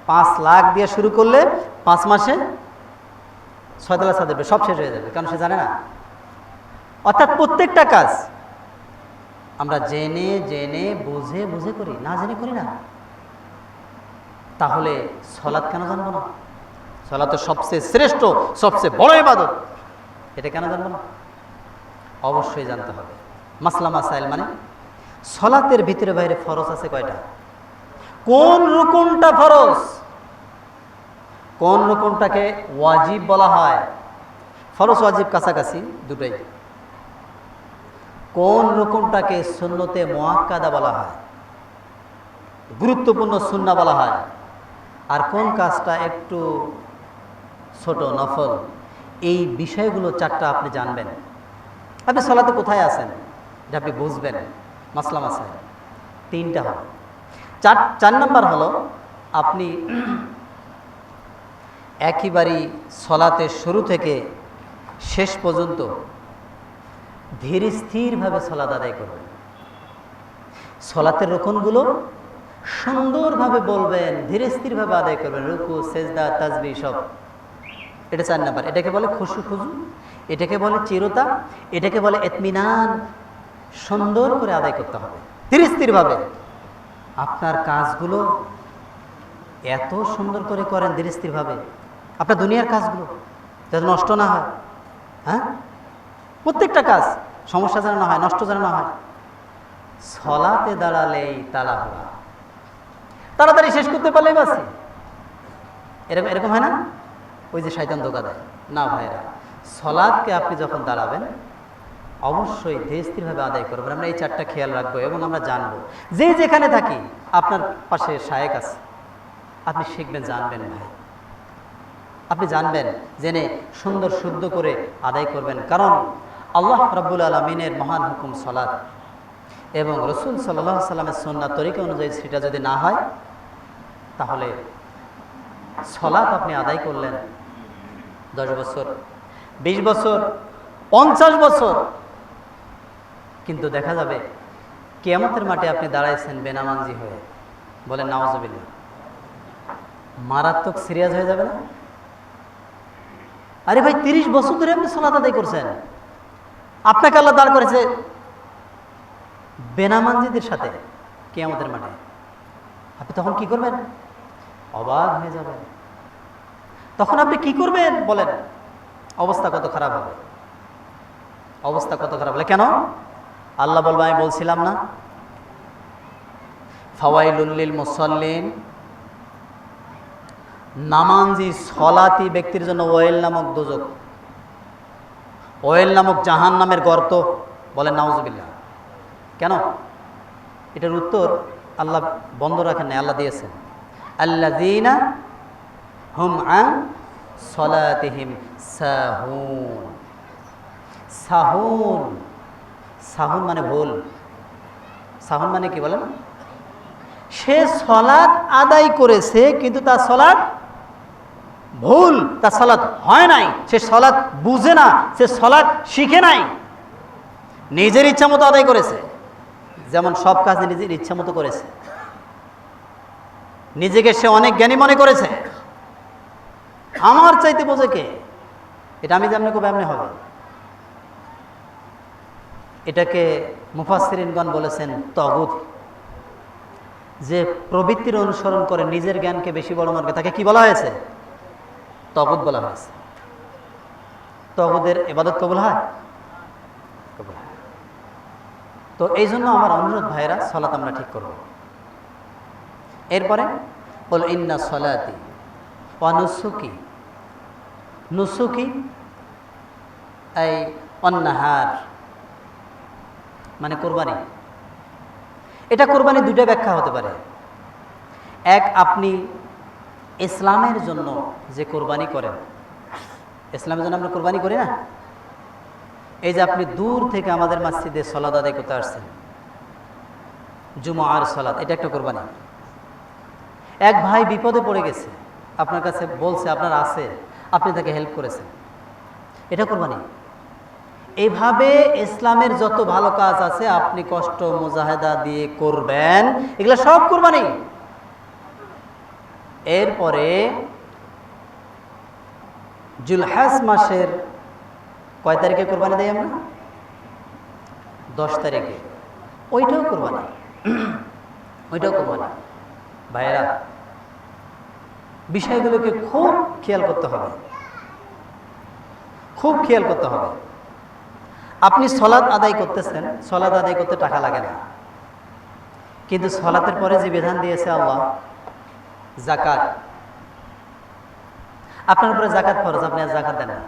5 লাখ দিয়ে শুরু করলে 5 মাসে 6 তলা ছাদে উঠবে, সব শেষ হয়ে যাবে, কারণ সে জানে না। অর্থাৎ প্রত্যেকটা কাজ আমরা জেনে জেনে বুঝে বুঝে করি, না জেনে করি না। তাহলে সলাৎ কেন জানবো না? সলাৎ তো সবচেয়ে শ্রেষ্ঠ, সবচেয়ে বড় ইবাদত, এটা কেন জানবো না? অবশ্যই জানতে হবে। মাসলা মাসাইল মানে সলাতের ভিতরে বাইরে ফরজ আছে কয়টা, কোন রুকুনটা ফরজ, কোন রুকুনটাকে ওয়াজিব বলা হয়, ফরজ ওয়াজিব কাছাকাছি দুটোই। কোন রুকুনটাকে সুন্নতে মুআক্কাদা বলা হয়, গুরুত্বপূর্ণ সুন্নাহ বলা হয়, আর কোন কাজটা একটু ছোট নফল, এই বিষয়গুলো 4টা আপনি জানবেন। আপনি সলাতে কোথায় আছেন এটা আপনি বুঝবেন। মাসলা মাসাইল 3টা হলো। 4 নাম্বার হলো আপনি একইবারই সলাতের শুরু থেকে শেষ পর্যন্ত ধীর স্থিরভাবে সলাত আদায় করবেন। সলাতের রুকুনগুলো সুন্দরভাবে বলবেন, ধীর স্থিরভাবে আদায় করবেন, রুকু সেজদা তাসবিহ সব। এটা 4 নাম্বার। এটাকে বলে খুশু খুজু, এটাকে বলে চিরতা, এটাকে বলে ইতমিনান। সুন্দর করে আদায় করতে হবে ধীর স্থিরভাবে। আপনার কাজগুলো এত সুন্দর করে করেন ধীর স্থিরভাবে, আপনার দুনিয়ার কাজগুলো যাতে নষ্ট না হয়। হ্যাঁ, প্রত্যেকটা কাজ সমস্যা যেন না হয়, নষ্ট যেন না হয়। সলাতে দাঁড়ালেই তাড়াহুড়া, তাড়াতাড়ি শেষ করতে পারলেই বাসি, এরকম এরকম হয় না? ওই যে শয়তান ধোঁকা দেয় না ভাইরা। সলাতকে আপনি যখন দাঁড়াবেন অবশ্যই ধীর স্থিরভাবে আদায় করবেন। আমরা এই 4টা খেয়াল রাখবো এবং আমরা জানবো। যে যেখানে থাকি আপনার পাশে শায়েক আছে, আপনি শিখবেন, জানবেন ভাই, আপনি জানবেন, জেনে সুন্দর শুদ্ধ করে আদায় করবেন। কারণ আল্লাহ রাব্বুল আলামিনের মহান হুকুম সলাত এবং রাসূল সাল্লাল্লাহু আলাইহি সাল্লামের সুন্নাত তরিকা অনুযায়ী সেটা যদি না হয় তাহলে সলাত আপনি আদায় করলেন 10 বছর, 20 বছর, 50 বছর, কিন্তু দেখা যাবে কিয়ামতের মাঠে আপনি দাঁড়াইছেন বেনামাজি হয়ে। বলেন নাউজুবিল্লাহ। মারাত্মক সিরিয়াস হয়ে যাবে না? আরে ভাই 30 বছর ধরে আপনি সালাত আদায় করছেন, আপনাকে আল্লাহ দাঁড় করেছে বেনামাজিদের সাথে কিয়ামতের মাঠে। আপনি তখন কি করবেন? অবাক হয়ে যাবেন। তখন আপনি কি করবেন বলেন? অবস্থা কত খারাপ হবে, অবস্থা কত খারাপ হবে। কেন? আল্লাহ বলবে, আমি বলছিলাম না, ফাওয়াইলুল লিল মুসাল্লিন, নামাজি সলাতি ব্যক্তির জন্য ওয়েল নামক দোজক, ওয়েল নামক জাহান নামের গর্ত। বলেন নাউজুবিল্লাহ। কেন? এটার উত্তর আল্লাহ বন্ধ রাখেন নাই, আল্লাহ দিয়েছেন, আল্লাযীনা হুম আন সলাতিহিম সাহুন। সাহুন, সাহুন মানে ভুল। সাহুন মানে কি বলেন? সে সলাত আদায় করেছে কিন্তু তার সলাত ভুল, তার সলাত হয় নাই, সে সলাত বুঝে না, সে সলাত শিখে নাই, নিজের ইচ্ছা মতো আদায় করেছে। যেমন সব কাজ নিজের ইচ্ছা মতো করেছে, নিজেকে সে অনেক জ্ঞানী মনে করেছে, আমার চাইতে বোঝে কে, এটা আমি যেমনি খুব এমনি হবে। এটাকে মুফাসসিরিনগণ বলেছেন তাগুত। যে প্রবৃত্তির অনুসরণ করে নিজের জ্ঞানকে বেশি বড় মনে করে, তাকে কি বলা হয়েছে? তাগুত বলা হয়েছে। তাগুতের ইবাদত কবুল হয়? কবুল হয়। তো এই জন্য আমার অনুরোধ ভাইরা, সালাত আমরা ঠিক করব। এরপরে বল ইন্না সলাতি ওয়া নুসুকি, নুসুকি এই অন্নাহার মানে কোরবানি। এটা কোরবানি দুইটা ব্যাখ্যা হতে পারে। এক, আপনি ইসলামের জন্য যে কোরবানি করেন, ইসলামের জন্য আমরা কোরবানি করি না? এই যে আপনি দূর থেকে আমাদের মসজিদে সালাত আদায় করতে আসছেন, জুমআর সালাত, এটা একটা কোরবানি। এক ভাই বিপদে পড়ে গেছে, আপনার কাছে বলছে আপনার আছে, আপনি তাকে হেল্প করেছেন, এটা কোরবানি। এইভাবে ইসলামের যত ভালো কাজ আছে আপনি কষ্ট মুজাহেদা দিয়ে করবেন, এগুলো সব কোরবানি। এরপরে জুলহাজ মাসের কয় তারিখে কোরবানি দেই আমরা? 10 তারিখে। ওইটাও কোরবানি, ওইটাও কোরবানি। ভাইয়েরা, বিষয়গুলোকে খুব খেয়াল করতে হবে, খুব খেয়াল করতে হবে। আপনি সলাত আদায় করতেছেন, সলাত আদায় করতে টাকা লাগে না, কিন্তু সলাতের পরে যে বিধান দিয়েছে আল্লাহ, যাকাত, আপনার উপরে যাকাত ফরজ, আপনি আর যাকাত দেন না।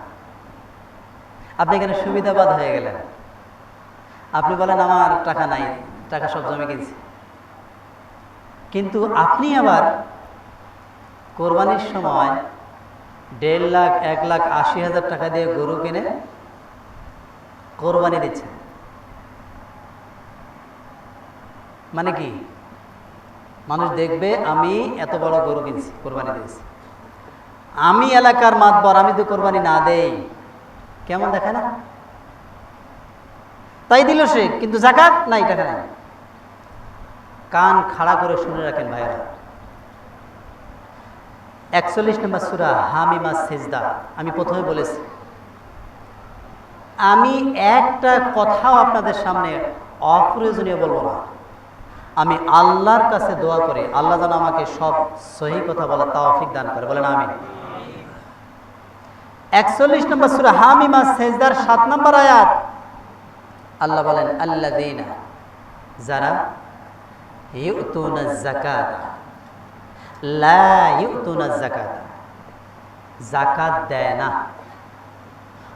আপনি এখানে সুবিধাবাদ হয়ে গেলেন। আপনি বলেন আমার টাকা নাই, টাকা সব জমে গেছে, কিন্তু আপনি আবার কোরবানির সময় 1.5 লাখ 1,80,000 টাকা দিয়ে গরু কিনে কোরবানি দিচ্ছেন। মানে কি? মানুষ দেখবে আমি এত বড় গরু কিনছি, কোরবানি দিয়েছি, আমি এলাকার মাতবর, আমি তো কোরবানি না দেই, কেমন দেখে না? তাই দিল সে, কিন্তু যাকাত নাই, টাকা নাই। কান খাড়া করে শুনে রাখেন ভাইয়েরা, 41 নম্বর সূরা হামিমা সিজদা, আমি প্রথমে বলেছি, আমি একটা কথাও আপনাদের সামনে অপ্রয়োজনীয় বলবো না। আমি আল্লাহর কাছে দোয়া করি, আল্লাহ যেন আমাকে সব সহি কথা বলার তৌফিক দান করে, বলেন আমিন। 41 নম্বর সূরা হামিমা সিজদার 7 নম্বর আয়াত, আল্লাহ বলেন আল্লাযীনা, যারা ইউতুনাজ যাকাত লা ইউতুনাজ যাকাত, যাকাত দেয় না,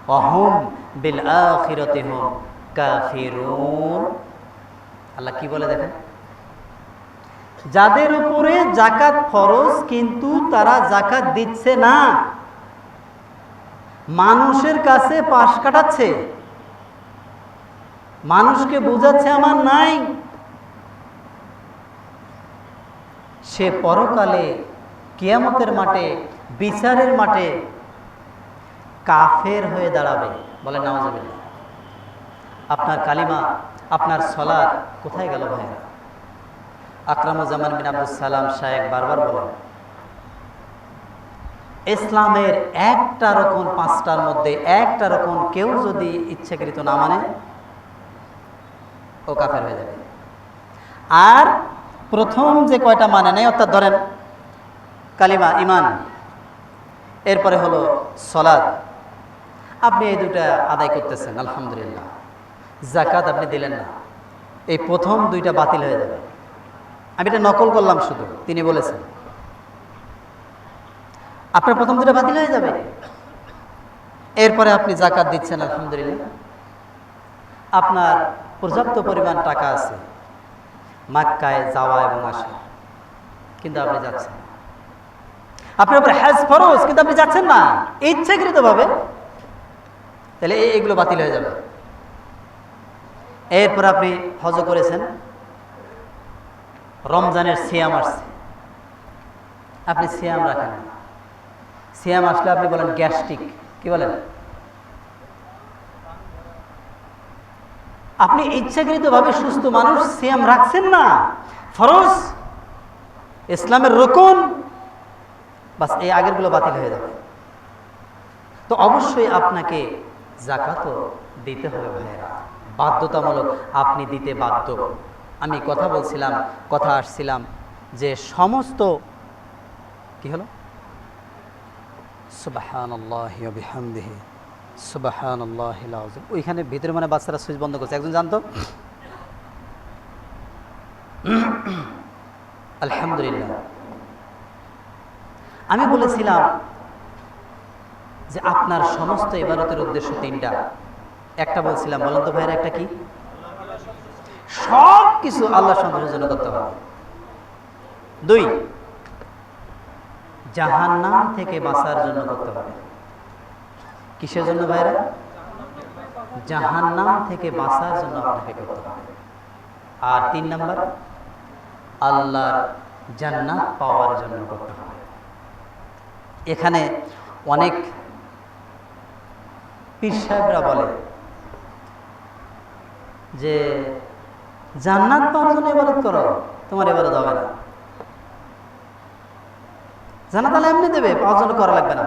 ওয়াহুম বিল আখিরাতি হুম কাফিরুন। আল্লাহ কি বলে দেখেন, যাদের উপরে যাকাত ফরজ কিন্তু তারা যাকাত দিচ্ছে না, মানুষের কাছে পাশ কাটাচ্ছে, মানুষকে বোঝাচ্ছে আমার নাই, সে পরকালে কিয়ামতের মাঠে, বিচারের মাঠে কাফের হয়ে দাঁড়াবে, বলে নাউজুবিল্লাহ। আপনার কালিমা, আপনার সলাত কোথায় গেল ভাইরা? আকরামুজ্জামান বিন আব্দুস সালাম সাহেব বারবার বলেন, ইসলামের একটা রকম 5টার মধ্যে একটা রকম কেউ যদি ইচ্ছাকৃত না মানে, ও কাফের হয়ে যাবে। আর প্রথম যে কয়টা মানে নেই, অর্থাৎ ধরেন কালিমা, ইমান, এরপরে হলো সলাত, আপনি এই দুটা আদায় করতেছেন আলহামদুলিল্লাহ, যাকাত আপনি দিলেন না, এই প্রথম 2টা বাতিল হয়ে যাবে। আমি এটা নকল করলাম শুধু, তিনি বলেছেন আপনার প্রথম 2টা বাতিল হয়ে যাবে। এরপরে আপনি যাকাত দিচ্ছেন আলহামদুলিল্লাহ, আপনার পর্যাপ্ত পরিমাণ টাকা আছে মক্কায় যাওয়া এবং আসা, কিন্তু আপনি যাচ্ছেন, আপনার উপরে হজ ফরজ কিন্তু আপনি যাচ্ছেন না ইচ্ছাকৃতভাবে, তাহলে এইগুলো বাতিল হয়ে যাবে। এরপর আপনি হজ করেছেন, রমজানের সিয়াম আসছে, আপনি সিয়াম রাখেন না, সিয়াম আসলে আপনি বলেন গ্যাস্ট্রিক, কি বলেন? আপনি ইচ্ছাকৃতভাবে সুস্থ মানুষ সিয়াম রাখছেন না, ফরজ, ইসলামের রুকুন, বাস এই আগেরগুলো বাতিল হয়ে যাবে। তো অবশ্যই আপনাকে যাকাতও দিতে হবে ভাইয়েরা, বাধ্যতামূলক, আপনি দিতে বাধ্য। আমি কথা বলছিলাম, কথা আসছিলাম যে সমস্ত কি হলো, সুবহানাল্লাহি ওয়া বিহামদিহি সুবহানাল্লাহিল আযীম। ওইখানে ভিতরে মানে বাচ্চারা সুইচ বন্ধ করছে, একজন জানতো। আলহামদুলিল্লাহ। আমি বলেছিলাম যে আপনার সমস্ত ইবাদতের উদ্দেশ্য তিনটা। একটা বলছিলাম, বলেন তো ভাইরা, একটা কি? সব কিছু আল্লাহ সন্তুষ্টির জন্য করতে হবে। 2, জাহান্নাম থেকে বাঁচার জন্য করতে হবে। কিসের জন্য ভাইরা? জাহান্নাম থেকে বাঁচার জন্য আপনাকে করতে হবে। আর 3 নাম্বার, আল্লাহর জান্নাত পাওয়ার জন্য করতে হবে। এখানে অনেক পীর সাহেবরা বলে যে জান্নাত পাওয়ার জন্য ইবাদত করো, তোমার ইবাদত হবে না। জান্নাত আল্লাহ এমনি দেবে, পাওয়ার জন্য করা লাগবে না।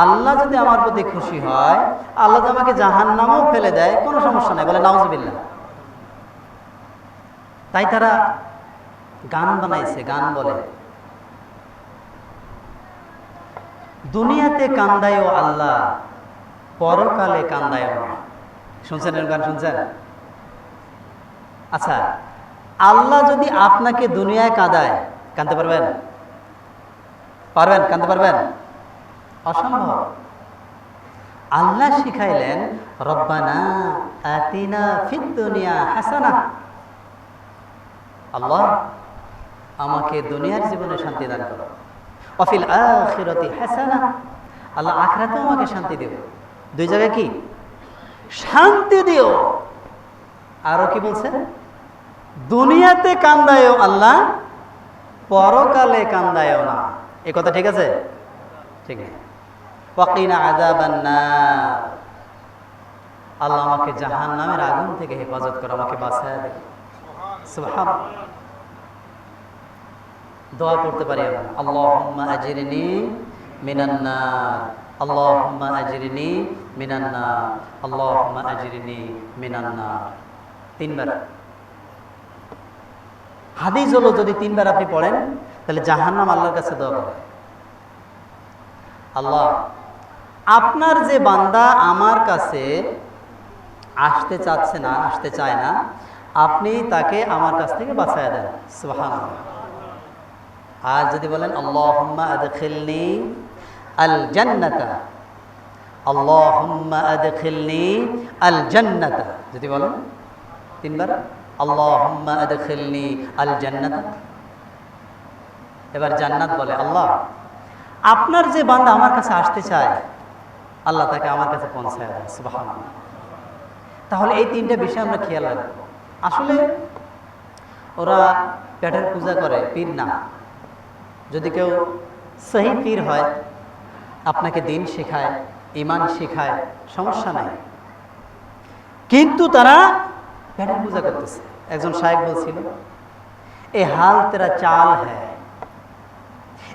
আল্লাহ যদি আমার প্রতি খুশি হয়, আল্লাহ যদি আমাকে জাহান্নামেও ফেলে দেয়, কোনো সমস্যা নাই, বলে নাউজুবিল্লাহ। তাই তারা গান বানাইছে, গান বলে দুনিয়াতে কান্দায়ও আল্লাহ, পরকালে কান্দায়ও না। শুনছেন এর গান? শুনছেন? আচ্ছা, আল্লাহ যদি আপনাকে দুনিয়ায় কাঁদায়, কাঁদতে পারবেন? পারবেন? কাঁদতে পারবেন? অসম্ভব। আল্লাহ শিখাইলেন, রব্বানা আতিনা ফিদ দুনিয়া হাসানাহ। আল্লাহ আমাকে দুনিয়ার জীবনে শান্তি দান করো, ওয়াফিল আখিরাতি হাসানাহ, আল্লাহ আখিরাতেও আমাকে শান্তি দিও। 2 জায়গায় কি? শান্তি দিও। আরো কি বলছে? দুনিয়াতে কান্দায়ও আল্লাহ, পরকালে কান্দায়ও না। এই কথা ঠিক আছে? ঠিক আছে। ওয়াকিনা আযাবান নার, আল্লাহ আমাকে জাহান্নামের আগুন থেকে হেফাজত করো, আমাকে বাঁচায় দিও। সুবহানাল্লাহ। দোয়া করতে পারি আমরা, আল্লাহুম্মা আজরিনি মিনান নার, আল্লাহুম্মা আজরিনি মিনান নার, আল্লাহুম্মা আজরিনি মিনান নার। 3 বার। হাদিস হলো যদি 3 বার আপনি পড়েন, তাহলে জাহান্নাম আল্লাহর কাছে দোয়া করে, আল্লাহ আপনার যে বান্দা আমার কাছে আসতে চাচ্ছে না, আসতে চায় না, আপনি তাকে আমার কাছ থেকে বাঁচায় দেন। সুবহানাল্লাহ। আর যদি বলেন আল্লাহুম্মা আদখিলনি আল জান্নাতা, আল্লাহুম্মা আদখিলনি আল জান্নাতা, যদি বলেন 3 বার, আল্লাহুম্মা আদখিলনি আল জান্নাতা। এবার জান্নাত বলে, আল্লাহ আপনার যে বান্দা আমার কাছে আসতে চায়, আল্লাহ তাকে আমার কাছে পৌঁছায় দেন। সুবহানাল্লাহ। তাহলে এই 3টা বিষয় আমরা খেয়াল রাখবো। আসলে ওরা পেটের পূজা করে, পীর না। যদি কেউ সহি পীর হয়, আপনাকে দিন শেখায়, ইমান শেখায়, সমস্যা নাই, কিন্তু তারা পেটের পূজা করতেছে। একজন শায়েখ বলছিল, এ হাল তেরা চাল হ্যায়,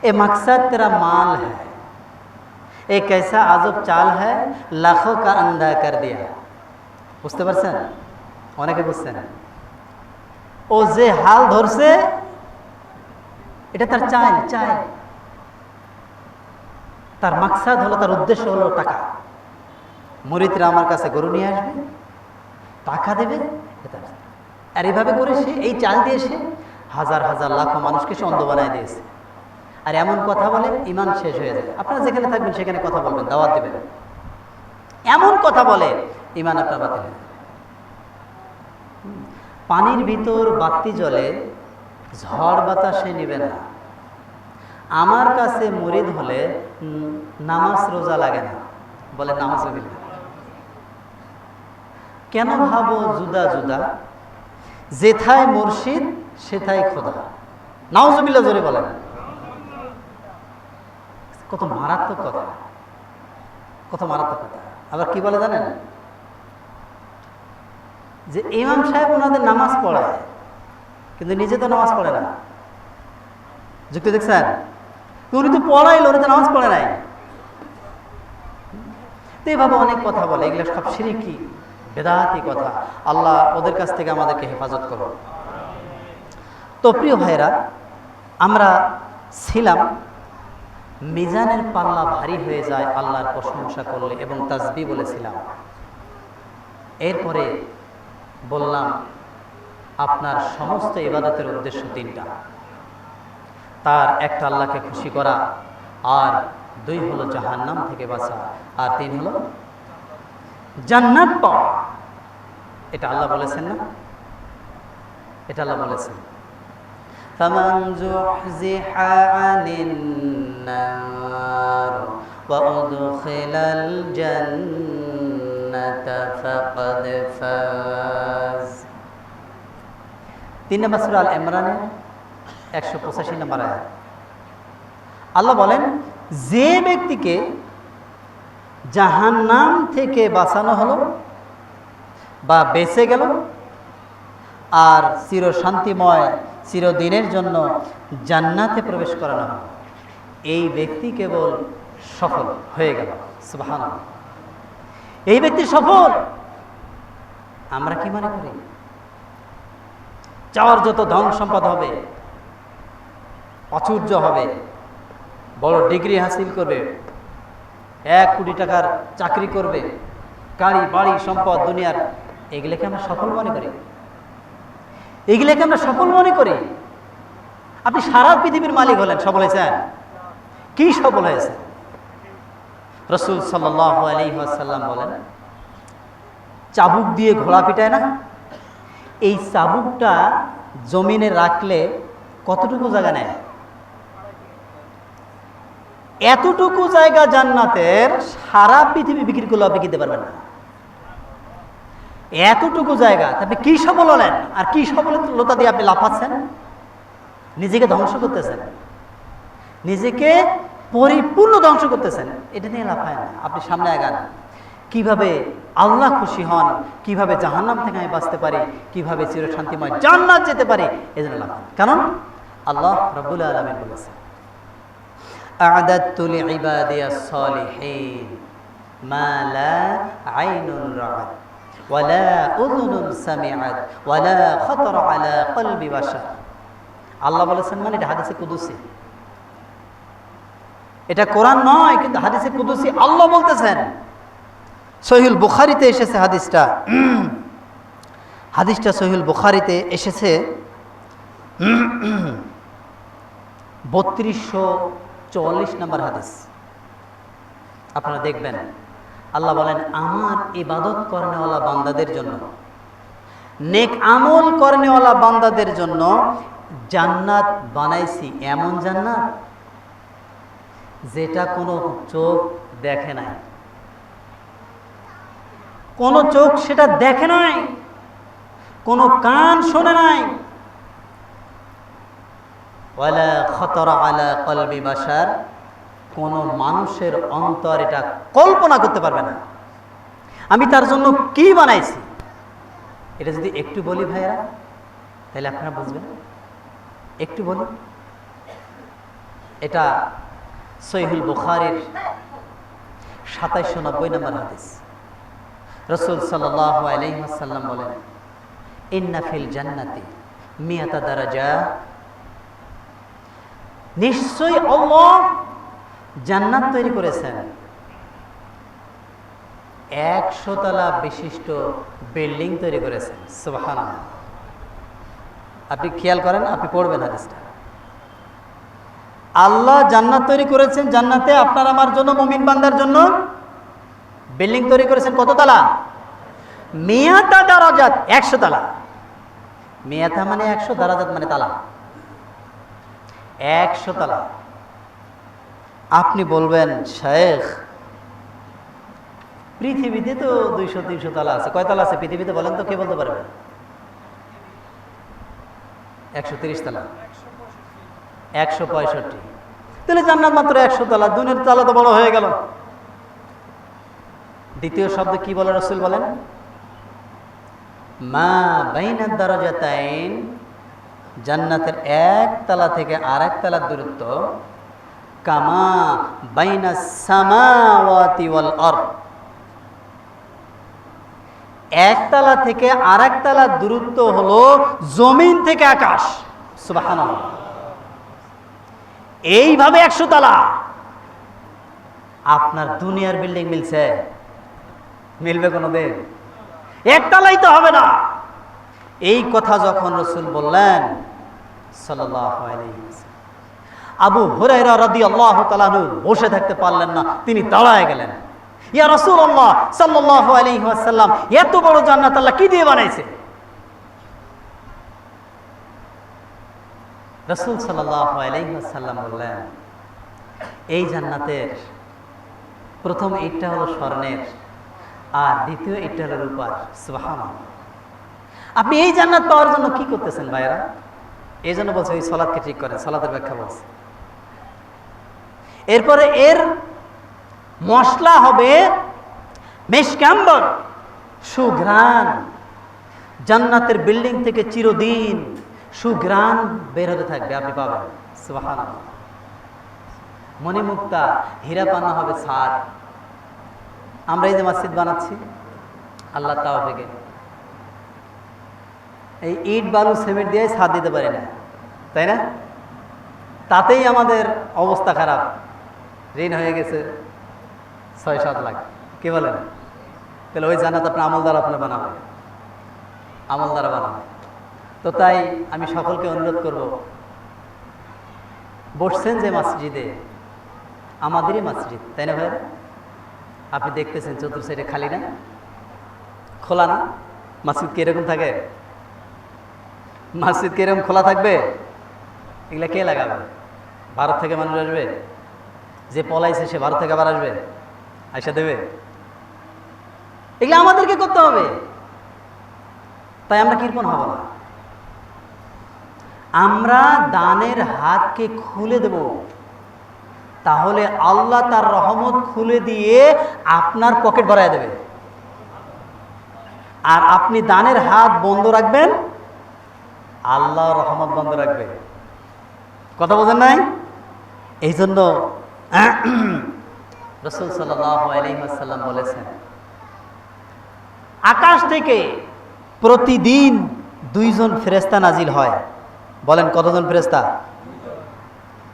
এ মকসদ তেরা মাল হ্যায়, এ कैसा আজব চাল হ্যায়, লাখো কা আন্ধা কর দিয়া। বুঝতে পারছেন? অনেকে বুঝছেন। ও যে হাল ধরছে, এটা তার চাই, তার মাকসাদ হলো, তার উদ্দেশ্য হলো টাকা। মুরিদরা আমার কাছে গরু নিয়ে আসবে, টাকা দেবে, আর এইভাবে করে সে এই চাল দিয়ে সে হাজার হাজার লাখো মানুষকে সে অন্ধ বানায় দিয়েছে। আর এমন কথা বলে ইমান শেষ হয়ে যায়। আপনারা যেখানে থাকবেন সেখানে কথা বলবেন, দাওয়াত দেবেন, এমন কথা বলে ইমান আপনার বাতিল হয়ে যায়। পানির ভিতর বাতি জ্বলে, ঝড় বাতাসে নিবে না। আমার কাছে মুরিদ হলে নামাজ রোজা লাগে না, বলে নাউজুবিল্লাহ। কেন ভাবো জুদা জুদা, যেথায় মুর্শিদ সেথায় খোদা। নাউজুবিল্লাহ জোরে বলেন। কত মারাত্মক কথা, কত মারাত্মক কথা। আবার কি বলে জানেন? যে ইমাম সাহেব ওনাদের নামাজ পড়ায়, কিন্তু নিজে তো নামাজ পড়ে না। যুক্তি দেখছেন? উনি তো পড়াইলো, উনি তো নামাজ পড়ে নাই। তো এইভাবে অনেক কথা বলে, এগুলো সব শিরকি বেদাতি কথা। আল্লাহ ওদের কাছ থেকে আমাদেরকে হেফাজত করো। তো প্রিয় ভাইরা, আমরা ছিলাম মিজানের পাল্লা ভারী হয়ে যায় আল্লাহর প্রশংসা করলে এবং তাসবিহ বলেছিলাম। এরপরে বললাম আপনার সমস্ত ইবাদতের উদ্দেশ্য তিনটা। তার একটা আল্লাহকে খুশি করা, আর দুই হলো জাহান্নাম থেকে বাঁচা, আর তিন হলো জান্নাত পাওয়া। এটা আল্লাহ বলেছেন না? এটা আল্লাহ বলেছেন, ফামান যুহজিহা আনিন নার ওয়া উদখিলাল জান্নাতা ফাকাদ ফাজ। 3 নম্বর সূরা আল ইমরানের 185 নম্বর আয়াত। আল্লাহ বলেন, যে ব্যক্তিকে জাহান্নাম থেকে বাঁচানো হলো বা বেঁচে গেল আর চির শান্তিময় চিরদিনের জন্য জান্নাতে প্রবেশ করানো হলো, এই ব্যক্তি কেবল সফল হয়ে গেল। সুবহানাল্লাহ, এই ব্যক্তি সফল। আমরা কি মনে করি? যার যত ধন সম্পদ হবে, প্রাচুর্য হবে, বড় ডিগ্রি হাসিল করবে, 1 কোটি টাকার চাকরি করবে, গাড়ি বাড়ি সম্পদ দুনিয়ার, এগুলোকে আমরা সফল মনে করি? এগুলোকে আমরা সফল মনে করি? আপনি সারা পৃথিবীর মালিক হলেন, সফল হয়েছেন? কি সফল হয়েছে? রাসূল সাল্লাল্লাহু আলাইহি ওয়াসাল্লাম বলেন, চাবুক দিয়ে ঘোড়া পিটায় না, এই চাবুকটা জমিনে রাখলে কতটুকু জায়গা নেয়? এতটুকু জায়গা জান্নাতের সারা পৃথিবী বিক্রি করলে আপনি কিনতে পারবেন না, এতটুকু জায়গা। আপনি কি সফল হলেন? আর কি সফলতা দিয়ে আপনি লাফাচ্ছেন? নিজেকে ধ্বংস করতেছেন, নিজেকে পরিপূর্ণ ধ্বংস করতেছেন। এটা নিয়ে লাফায় না, আপনি সামনে আগান। কিভাবে আল্লাহ খুশি হন, কিভাবে জাহান্নাম থেকে আমি বাঁচতে পারি, কিভাবে চির শান্তিময় জান্নাত যেতে পারি, এজন্য লাফান। কারণ আল্লাহ রাব্বুল আলামিন বলেছেন, আ'দাদতু লিইবাদিয়াস সালিহিন মা লা আইনুন রাআত ওয়া লা উযুনুন সামিআত ওয়া লা খাতারা আলা কলবি বাশার। আল্লাহ বলেছেন, মানে এটা হাদিসে কুদসি, এটা কোরআন নয়, কিন্তু হাদিসে কুদসি আল্লাহ বলতেছেন। সহিহুল বুখারীতে এসেছে হাদিসটা, সহিহুল বুখারীতে এসেছে 3244 নম্বর হাদিস। আপনারা দেখবেন, আল্লাহ বলেন, আমার ইবাদত করেনেওয়ালা বান্দাদের জন্য, নেক আমল করেনেওয়ালা বান্দাদের জন্য জান্নাত বানাইছি, এমন জান্নাত যেটা কোনো চোখ দেখে নাই, কোনো চোখ সেটা দেখে নাই, কোনো কান শোনে নাই, ওয়ালা খাতারা আলা কলবি বাশার, কোনো মানুষের অন্তর এটা কল্পনা করতে পারবে না আমি তার জন্য কি বানাইছি। এটা যদি একটু বলি ভাইরা, তাহলে আপনারা বুঝবেন। একটু বলি, এটা সহিহুল বুখারীর 2790 নম্বর হাদিস। রাসূল সাল্লাল্লাহু আলাইহি ওয়াসাল্লাম বলেন, ইন্না ফিল জান্নাতি মিয়াতা দারাজা, নিশ্চয়ই আল্লাহ জান্নাত তৈরি করেছেন 100 তলা বিশিষ্ট বিল্ডিং তৈরি করেছেন। সুবহানাল্লাহ, আপনি খেয়াল করেন, আপনি পড়বেন হাদিসটা। আল্লাহ জান্নাত তৈরি করেছেন, জান্নাতে আপনার আমার জন্য, মুমিন বান্দার জন্য বিল্ডিং তৈরি করেছেন। কত তলা? মিয়াতা দারাজাত, 100 তলা। মিয়াতা মানে 100, দারাজাত মানে তালা, 100 তলা। আপনি বলবেন, শেখ পৃথিবীতে তো 200-300 তলা আছে। কয় তলা আছে পৃথিবীতে বলেন তো, কে বলতে পারবে? 130 তলা, 165। তাহলে জান্নাত মাত্র 100 তলা, দুনিয়ার তলা তো বড় হয়ে গেল। দ্বিতীয় শব্দ কি বলে রাসূল বলেন, মা বাইনা দারাজাতাইন জান্নাতের এক তলা থেকে আরেক তলার দূরত্ব কামা বাইনাস সামাওয়াতি ওয়াল আরদ, একতলা থেকে আরেক তলার দূরত্ব হলো জমিন থেকে আকাশ। সুবহানাল্লাহ। এইভাবে 100 তলা। আপনার দুনিয়ার বিল্ডিং মিলছে? মিলবে কোনোদিন? একতলাই তো হবে না। এই কথা যখন রাসূল বললেন সাল্লাল্লাহু আলাইহি ওয়াসাল্লাম, আবু হুরায়রা রাদিয়াল্লাহু তাআলা আনহু বসে থাকতে পারলেন না, তিনি দাঁড়ায় গেলেন। ইয়া রাসূলুল্লাহ সাল্লাল্লাহু আলাইহি ওয়াসাল্লাম, এত বড় জান্নাত আল্লাহ কি দিয়ে বানাইছে? রাসূল সাল্লাল্লাহু আলাইহি ওয়াসাল্লাম বললেন, এই জান্নাতের প্রথম ইটটা হলো স্বর্ণের, আর দ্বিতীয় ইটটা হলো রূপার। সুবহানাল্লাহ। আপনি এই জান্নাত পাওয়ার জন্য কি করতেছেন ভাইরা? এই জন্য বলছে ওই সালাতকে ঠিক করেন, সালাতের ব্যাখ্যা বলছে। এরপরে এর মশলা হবে মেশকাম্বর, সুঘ্রাণ। জান্নাতের বিল্ডিং থেকে চিরদিন সুঘ্রাণ বের হতে থাকবে, আপনি পাবেন। সুবহানাল্লাহ। মণিমুক্তা হীরা পানা হবে ছাদ। আমরা এই যে মসজিদ বানাচ্ছি, আল্লাহ তাওফিকে এই ইট বালু সিমেন্ট দিয়ে ছাদ দিতে পারি না, তাই না? তাতেই আমাদের অবস্থা খারাপ। ঋণ হয়ে গেছে 6-7 লাখ। কি বলেন? তাহলে ওই জান্নাত আপনার আমল দ্বারা আপনি বানাবেন, আমল দ্বারা বানাবেন। তো তাই আমি সকলকে অনুরোধ করব, বসছেন যে মসজিদে, আমাদেরই মসজিদ, তাই না ভাই? আপনি দেখতেছেন চতুর সাইডে খালি না, খোলা না? মসজিদ কি এরকম থাকে? মসজিদ কি এরকম খোলা থাকবে? এগুলা কে লাগাবে? ভারত থেকে মানুষ আসবে, যে পলাইছে সে ভারত থেকে আবার আসবে, আইসা দেবে? এগুলো আমাদেরকে করতে হবে। তাই আমরা কৃপণ হব না, আমরা দানের হাতকে খুলে দেব। তাহলে আল্লাহ তার রহমত খুলে দিয়ে আপনার পকেট ভরায় দেবে। আর আপনি দানের হাত বন্ধ রাখবেন, আল্লাহ রহমত বন্ধ রাখবে। কথা বোঝেন নাই? এই জন্য রাসূল সাল্লাল্লাহু আলাইহি ওয়াসাল্লাম বলেছেন, আকাশ থেকে প্রতিদিন 2 জন ফেরেশতা নাজিল হয়। বলেন কতজন ফেরেশতা?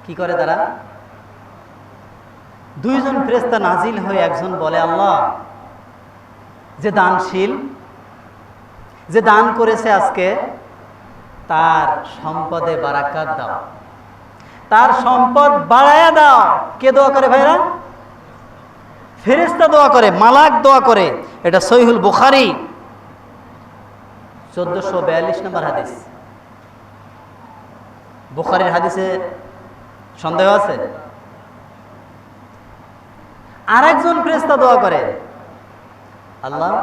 কি করে তারা? 2 জন ফেরেশতা নাজিল হয়ে একজন বলে, আল্লাহ, যে দানশীল, যে দান করেছে আজকে, তার সম্পদে বারাকাত দাও, তার সম্পদ বাড়ায়া দাও। কে দোয়া করে ভাইরা? ফেরেশতা দোয়া করে, মালাক দোয়া করে। এটা সহিহুল বুখারী 1442 নম্বর হাদিস। বুখারীর হাদিসে সন্দেহ আছে? আরেকজন ফেরেশতা দোয়া করে, আল্লাহ,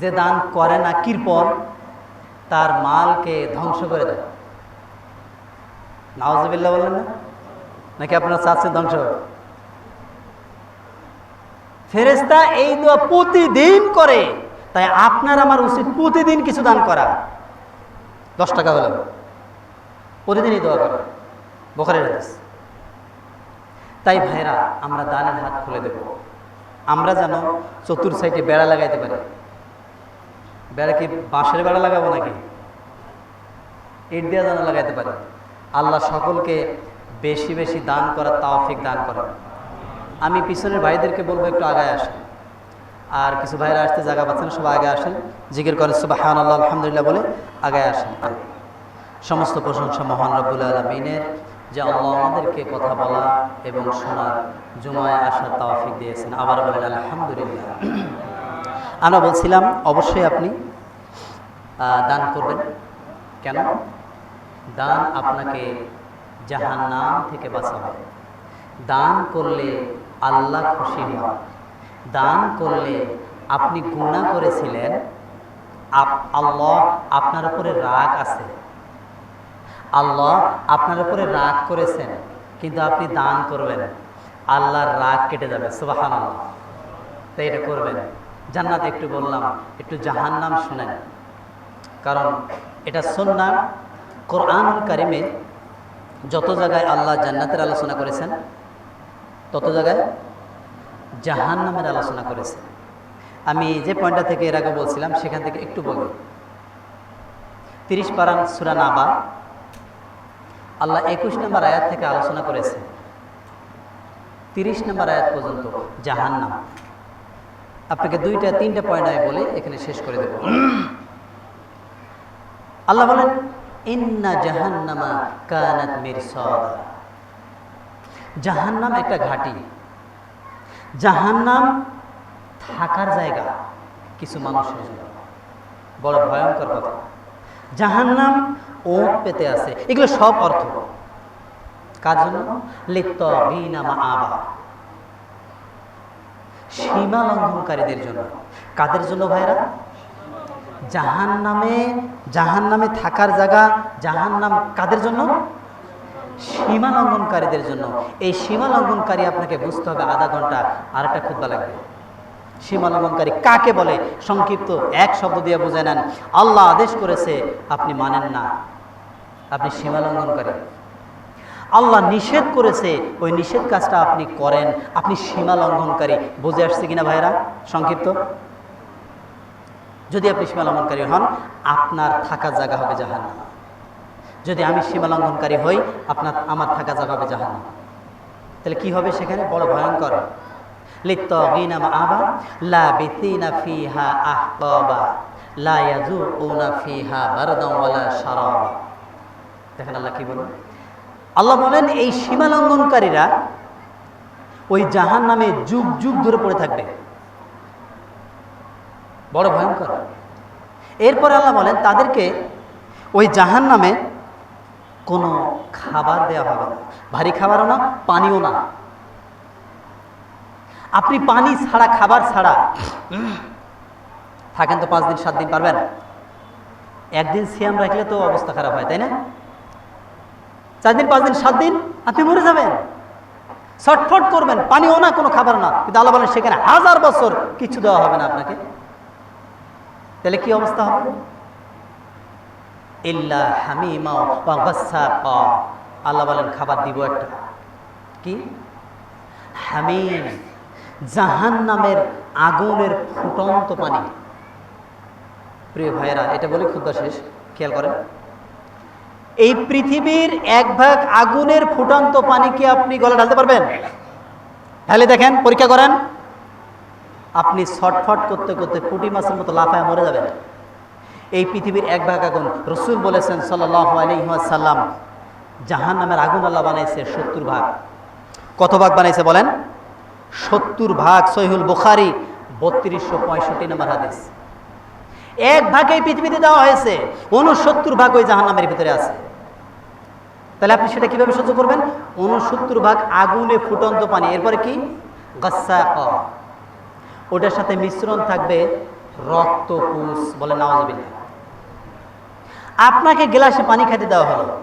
যে দান করে না কৃপণ, তার মালকে ধ্বংস করে দেয়। নাউজুবিল্লাহ বললেন না? নাকি আপনার চাচ্ছে ধ্বংস? ফেরেশতা এই দোয়া প্রতিদিন করে। তাই আপনার আমার উচিত প্রতিদিন কিছু দান করা। 10 টাকা হলো, প্রতিদিনই দোয়া করা। বুখারীর হাদিস। তাই ভাইরা, আমরা দানের হাত খুলে দেব। আমরা যেন চতুর সাইডে বেড়া লাগাইতে পারি। বেড়া কি বাঁশের বেড়া লাগাবো নাকি? ইট দিয়ে যেন লাগাইতে পারি। আল্লাহ সকলকে বেশি বেশি দান করার তৌফিক দান করেন। আমি পিছনের ভাইদেরকে বলবো একটু আগায় আসেন। আর কিছু ভাইরা আসতে জায়গা পাচ্ছেন, সবাই আগে আসেন, জিকির করেন সুবহানাল্লাহ আলহামদুলিল্লাহ বলে আগায় আসেন। সমস্ত প্রশংসা মহান রব্বুল আলামিনের, যে আল্লাহ আমাদেরকে কথা বলা এবং শোনার, জুমায় আসার তৌফিক দিয়েছেন। আবার বলেন আলহামদুলিল্লাহ। আমরা বলছিলাম অবশ্যই আপনি দান করবেন। কেন? দান আপনাকে জাহান্নাম থেকে বাঁচাবে। দান করলে আল্লাহ খুশি হন। দান করলে আপনি গুনাহ করেছিলেন, আল্লাহ আপনার উপরে রাগ আছে, আল্লাহ আপনার উপরে রাগ করেছেন, কিন্তু আপনি দান করবেন, আল্লাহর রাগ কেটে যাবে। সুবহানাল্লাহ। তাই এটা করবেন। জান্নাত একটু বললাম, একটু জাহান্নাম শুনেন, কারণ এটা সুন্নাহ। কোরআনুল কারিমে যত জায়গায় আল্লাহ জান্নাতের আলোচনা করেছেন তত জায়গায় জাহান্নামের আলোচনা করেছেন। আমি যে পয়েন্টটা থেকে এর আগে বলছিলাম সেখান থেকে একটু বলি। 30 পারান সূরা নাবা আল্লাহ 21 নম্বর আয়াত থেকে আলোচনা করেছেন 30 নম্বর আয়াত পর্যন্ত জাহান্নাম। আপনাকে 2-3টা পয়েন্ট আমি বলে এখানে শেষ করে দেব। আল্লাহ বলেন ইন্না জাহান্নামা কানাত মিরসাদা। জাহান্নাম একটা ঘাঁটি, জাহান্নাম থাকার জায়গা কিছু মানুষের জন্য। বড় ভয়ঙ্কর কথা। জাহান্নাম ওট পেতে আছে, এগুলো সব অর্থ কার জন্য? লিত্তাগিনা মাআবা, সীমা লঙ্ঘনকারীদের জন্য। কাদের জন্য ভাইরা? জাহান্নামে থাকার জায়গা। জাহান্নাম কাদের জন্য? সীমা লঙ্ঘনকারীদের জন্য। এই সীমা লঙ্ঘনকারী আপনাকে বুঝতে হবে আধা ঘন্টা আর একটা খুতবা লাগবে। সীমা লঙ্ঘনকারী কাকে বলে? সংক্ষিপ্ত এক শব্দ দিয়ে বুঝে নেন, আল্লাহ আদেশ করেছে আপনি মানেন না, আপনি সীমা লঙ্ঘনকারী। আল্লাহ নিষেধ করেছে ওই নিষেধ কাজটা আপনি করেন, আপনি সীমা লঙ্ঘনকারী। বুঝে আসছে কিনা ভাইরা? সংক্ষিপ্ত, যদি আপনি সীমা লঙ্ঘনকারী হন আপনার থাকার জায়গা হবে জাহান্নাম। যদি আমি সীমা লঙ্ঘনকারী হই আমার থাকা জায়গা হবে জাহান্নাম। তাহলে কি হবে সেখানে? বড় ভয়ঙ্কর। লিত্তাগিনা মাআবা লাবিসিনা ফিহা আহকাবা লা ইয়াযুকুনা ফিহা বারদান ওয়ালা শারাবা। দেখেন আল্লাহ কি বলেন। আল্লাহ বলেন এই সীমা লঙ্ঘনকারীরা ওই জাহান্নামে যুগ যুগ ধরে পড়ে থাকবে। বড় ভয়ঙ্কর। এরপরে আল্লাহ বলেন তাদেরকে ওই জাহান্নামে কোনো খাবার দেওয়া হবে না, ভারী খাবারও না, পানিও না। আপনি পানি ছাড়া, খাবার ছাড়া থাকেন তো 5 দিন 7 দিন পারবেন? একদিন সিয়াম রাখলে তো অবস্থা খারাপ হয়, তাই না? 4 দিন 5 দিন 7 দিন আপনি মরে যাবেন, ছটফট করবেন, পানিও না, কোনো খাবার না। কিন্তু আল্লাহ বলেন সেখানে 1000 বছর কিছু দেওয়া হবে না আপনাকে। তাহলে কি অবস্থা হবে? ইল্লা হামিমা ওয়া গাসসাকা। আল্লাহ বলেন খাবার দিব একটা, কি? হামিম, জাহান্নামের আগুনের ফুটন্ত পানি। প্রিয় ভাইয়েরা, এটা বলে খুদ্া শেষ, খেয়াল করেন। এই পৃথিবীর 1 ভাগ আগুনের ফুটন্ত পানি কি আপনি গলা ঢালতে পারবেন? ঢালে দেখেন, পরীক্ষা করেন। আপনি ছটফট করতে করতে পুঁটি মাছের মতো লাফায় মরে যাবেন। এই পৃথিবীর 1 ভাগ আগুন। রাসূল বলেছেন সাল্লাল্লাহু আলাইহি ওয়াসাল্লাম, জাহান্নামের আগুন আল্লাহ বানাইছে 70 ভাগ। কত ভাগ বানাইছে বলেন? 70 ভাগ। সহিহুল বুখারী 3265 নম্বর হাদিস। 1 ভাগ এই পৃথিবীতে দেওয়া হয়েছে, 69 ভাগ ওই জাহান্নামের ভিতরে আছে। তাহলে আপনি সেটা কিভাবে সহ্য করবেন? 69 ভাগ আগুনে ফুটন্ত পানি। এরপরে কি? গাসসাকা। ওটার সাথে মিশ্রণ থাকবে রক্তপুষ। বলে নাউযুবিল্লাহ। আপনাকে গ্লাসে পানি খেতে দেওয়া হলো,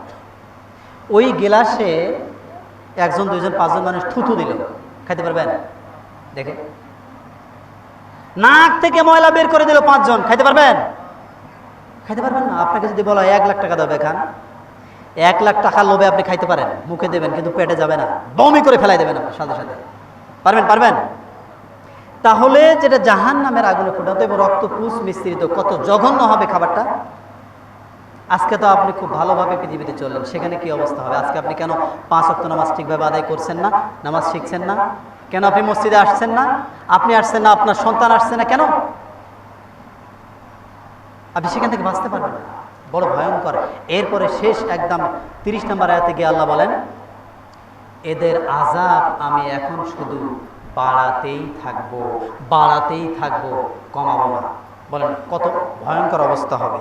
ওই গ্লাসে 1 জন 2 জন 5 জন মানুষ থুথু দিল, খাইতে পারবেন? দেখে নাক থেকে ময়লা বের করে দিল 5 জন, খাইতে পারবেন? খাইতে পারবেন না। আপনাকে যদি বলা হয় 1 লাখ টাকা দেবে, খান। 1 লাখ টাকার লোভে আপনি খাইতে পারেন, মুখে দেবেন, কিন্তু পেটে যাবে না, বমি করে ফেলাই দেবেন আপনার সাথে সাথে। পারবেন? তাহলে যেটা জাহান্নামের আগুনে ফুটাতো এবং রক্তপুষ মিশ্রিত, কত জঘন্য হবে খাবারটা। আজকে তো আপনি খুব ভালোভাবে পৃথিবীতে চললেন, সেখানে কি অবস্থা হবে? আজকে আপনি কেন 5 ওয়াক্ত নামাজ ঠিকভাবে আদায় করছেন না? নামাজ শিখছেন না কেন? আপনি মসজিদে আসছেন না? আপনি আসছেন না, আপনার সন্তান আসছে না কেন? আপনি সেখান থেকে বাঁচতে পারবেন না। বড় ভয়ঙ্কর। এরপরে শেষ একদম 30 নম্বর আয়াতে গিয়ে আল্লাহ বলেন এদের আযাব আমি এখন শুধু বাড়াতেই থাকবো, কমাবো না। বলেন কত ভয়ঙ্কর অবস্থা হবে।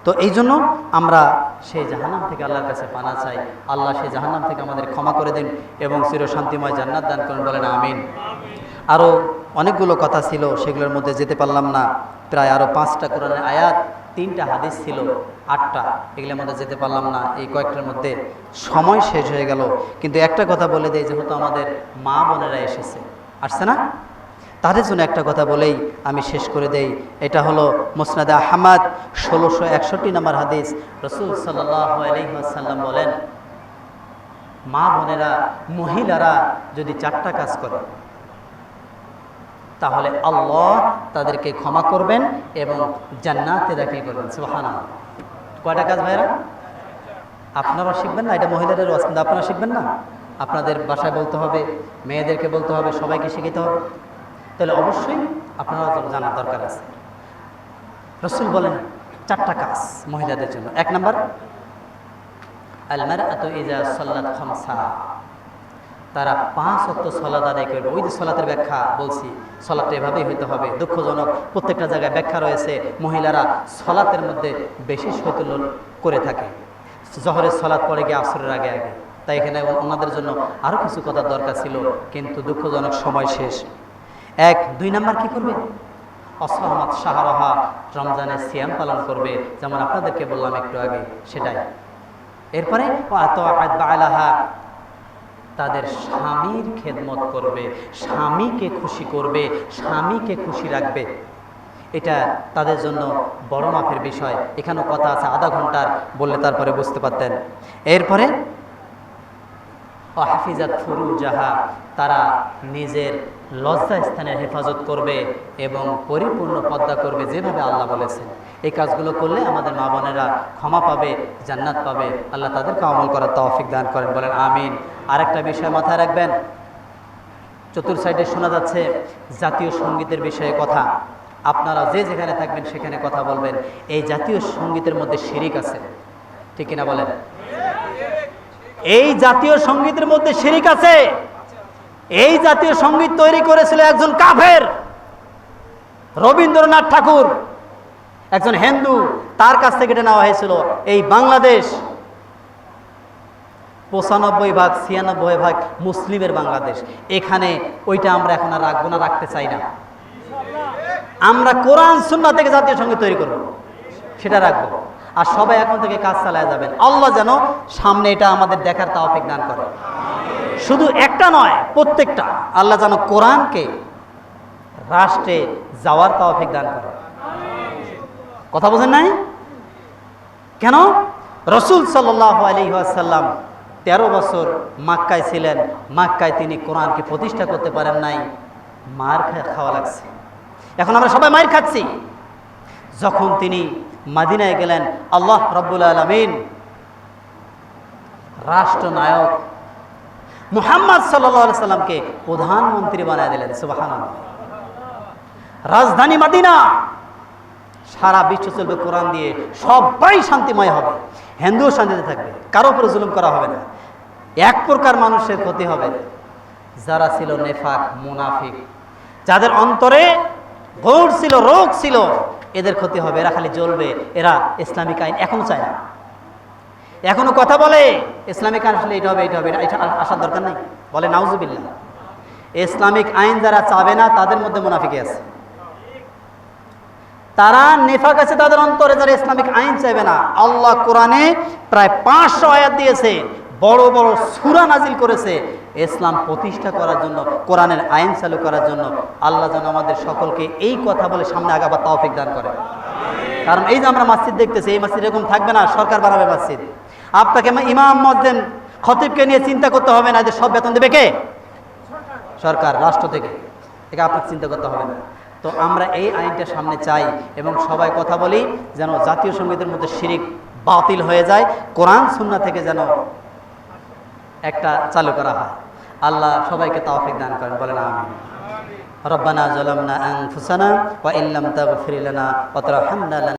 তো এই জন্য আমরা সেই জাহান্নাম থেকে আল্লাহর কাছে পানা চাই। আল্লাহ সেই জাহান্নাম থেকে আমাদের ক্ষমা করে দিন এবং চিরশান্তিময় জান্নাত দান করুন। বলেন আমিন। আরও অনেকগুলো কথা ছিল, সেগুলোর মধ্যে যেতে পারলাম না। প্রায় আরও 5টা কোরআনের আয়াত, 3টা হাদিস ছিল, 8টা, এগুলোর মধ্যে যেতে পারলাম না। এই কয়েকটার মধ্যে সময় শেষ হয়ে গেল। কিন্তু একটা কথা বলে দেয়, যেহেতু আমাদের মা বোনেরা আসছে না, তাদের জন্য একটা কথা বলেই আমি শেষ করে দেই। এটা হলো মুসনাদে আহমদ 1661 নম্বর হাদিস। রাসূল সাল্লাল্লাহু আলাইহি ওয়াসাল্লাম বলেন, মা বোনেরা, মহিলারা যদি 4টা কাজ করে তাহলে আল্লাহ তাদেরকে ক্ষমা করবেন এবং জান্নাতে দাখিল করবেন। সুবহানাল্লাহ। কয়টা কাজ ভাইরা? আপনারা শিখবেন না, এটা মহিলাদের ওয়াজ, কিন্তু আপনারা শিখবেন না। আপনাদের বাসায় বলতে হবে, মেয়েদেরকে বলতে হবে, সবাইকে শিখাতে হবে। তাহলে অবশ্যই আপনারা জানার দরকার আছে। রাসূল বলেন 4টা কাজ মহিলাদের জন্য। 1 নাম্বার, আল মারআতু ইযা সাল্লাত খামসা, তারা 5 ওয়াক্ত সালাত আদায় করবে। ওই যে সালাতের ব্যাখ্যা বলছি, সালাতটা এভাবেই হইতে হবে। দুঃখজনক প্রত্যেকটা জায়গায় ব্যাখ্যা রয়েছে, মহিলারা সালাতের মধ্যে বেশি শৈথল্য করে থাকে। জহরের সালাত পড়ে গিয়ে আসরের আগে আগে, তাই এখানে ওনাদের জন্য আরও কিছু কথার দরকার ছিল, কিন্তু দুঃখজনক সময় শেষ। 1, 2 নাম্বার কি করবে? অসহমত শাহরাহা, রমজানের সিয়াম পালন করবে, যেমন আপনাদেরকে বললাম একটু আগে, সেটাই। এরপরে তাদের স্বামীর খেদমত করবে, স্বামীকে খুশি করবে, স্বামীকে খুশি রাখবে। এটা তাদের জন্য বড় মাপের বিষয়। এখানেও কথা আছে, আধা ঘন্টার বললে তারপরে বুঝতে পারতেন। এরপরে হাফিজাত ফুরুজাহা, তারা নিজের লজ্জা স্থানের হেফাজত করবে এবং পরিপূর্ণ পর্দা করবে যেভাবে আল্লাহ বলেছেন। এই কাজগুলো করলে আমাদের মা বোনেরা ক্ষমা পাবে, জান্নাত পাবে। আল্লাহ তাদেরকে আমল করার তৌফিক দান করেন, বলেন আমিন। আরেকটা বিষয় মাথায় রাখবেন, চতুর সাইডে শোনা যাচ্ছে জাতীয় সঙ্গীতের বিষয়ে কথা। আপনারা যে যেখানে থাকবেন সেখানে কথা বলবেন। এই জাতীয় সঙ্গীতের মধ্যে শিরিক আছে, ঠিক কিনা বলেন? এই জাতীয় সঙ্গীতের মধ্যে শিরিক আছে। এই জাতীয় সঙ্গীত তৈরি করেছিল একজন কাফের, রবীন্দ্রনাথ ঠাকুর, একজন হিন্দু। তার কাছ থেকে এটা নেওয়া হয়েছিল। এই বাংলাদেশ 95% 96% মুসলিমের বাংলাদেশ। এখানে ওইটা আমরা এখন আর রাখবো না, রাখতে চাই না। আমরা কোরআন সুন্নাহ থেকে জাতীয় সঙ্গীত তৈরি করব, সেটা রাখবো। আর সবাই এখন থেকে কাজ চালায় যাবেন। আল্লাহ যেন সামনে এটা আমাদের দেখার তৌফিক দান করে। শুধু একটা নয়, প্রত্যেকটা। আল্লাহ যেন কোরআনকে রাষ্ট্রে যাওয়ার তৌফিক দান করে। কথা বোঝেন নাই? কেন? রাসূল সাল্লাল্লাহু আলাইহি ওয়াসাল্লাম 13 বছর মক্কায় ছিলেন। মক্কায় তিনি কোরআনকে প্রতিষ্ঠা করতে পারেন নাই, মার খাওয়া লাগছে। এখন আমরা সবাই মার খাচ্ছি। যখন তিনি মদিনায় গেলেন, আল্লাহ রাব্বুল আলামিন রাষ্ট্রনায়ক মুহাম্মদ সাল্লাল্লাহু আলাইহি সাল্লামকে প্রধানমন্ত্রী বানিয়ে দিলেন। সুবহানাল্লাহ। রাজধানী মদিনা, সারা বিশ্ব চলবে কোরআন দিয়ে, সবাই শান্তিময় হবে, হিন্দুও শান্তিতে থাকবে, কারো উপরে জুলুম করা হবে না। এক প্রকার মানুষের ক্ষতি হবে, যারা ছিল নেফাক, মুনাফিক, যাদের অন্তরে গৌর ছিল, রোগ ছিল, এদের ক্ষতি হবে। এরা খালি জ্বলবে, এরা ইসলামিক আইন এখনো চায় না, এখনো কথা বলে ইসলামিক আইন আসলে এটা হবে, এটা হবে, এটা আসার দরকার নাই, বলে নাউজুবিল্লাহ। ইসলামিক আইন যারা চাবে না তাদের মধ্যে মুনাফিকি আছে, তারা নেফাক আছে তাদের অন্তরে, যারা ইসলামিক আইন চাইবে না। আল্লাহ কোরআনে প্রায় 500 আয়াত দিয়েছে, বড় বড় সূরা নাজিল করেছে ইসলাম প্রতিষ্ঠা করার জন্য, কোরআনের আইন চালু করার জন্য। আল্লাহ যেন আমাদের সকলকে এই কথা বলে সামনে আগাবার তৌফিক দান করে। কারণ এই যে আমরা মসজিদ দেখতেছি, এই মসজিদ এরকম থাকবে না, সরকার বানাবে মসজিদ। আপনাকে ইমাম, মুয়াজ্জিন, খতিবকে নিয়ে চিন্তা করতে হবে না যে সব বেতন দেবে কে? সরকার, রাষ্ট্র থেকে। এটা আপনাকে চিন্তা করতে হবে না। তো আমরা এই আইনটা সামনে চাই এবং সবাই কথা বলি যেন জাতীয় সঙ্গীতের মধ্যে শিরিক বাতিল হয়ে যায়, কোরআন সুন্নাহ থেকে যেন একটা চালু করা হয়। আল্লাহ সবাইকে তৌফিক দান করেন, বলেন আমিন। রব্বানা যালামনা আনফুসানা ওয়া ইল্লাম তাগফির লানা ওয়া তারহামনা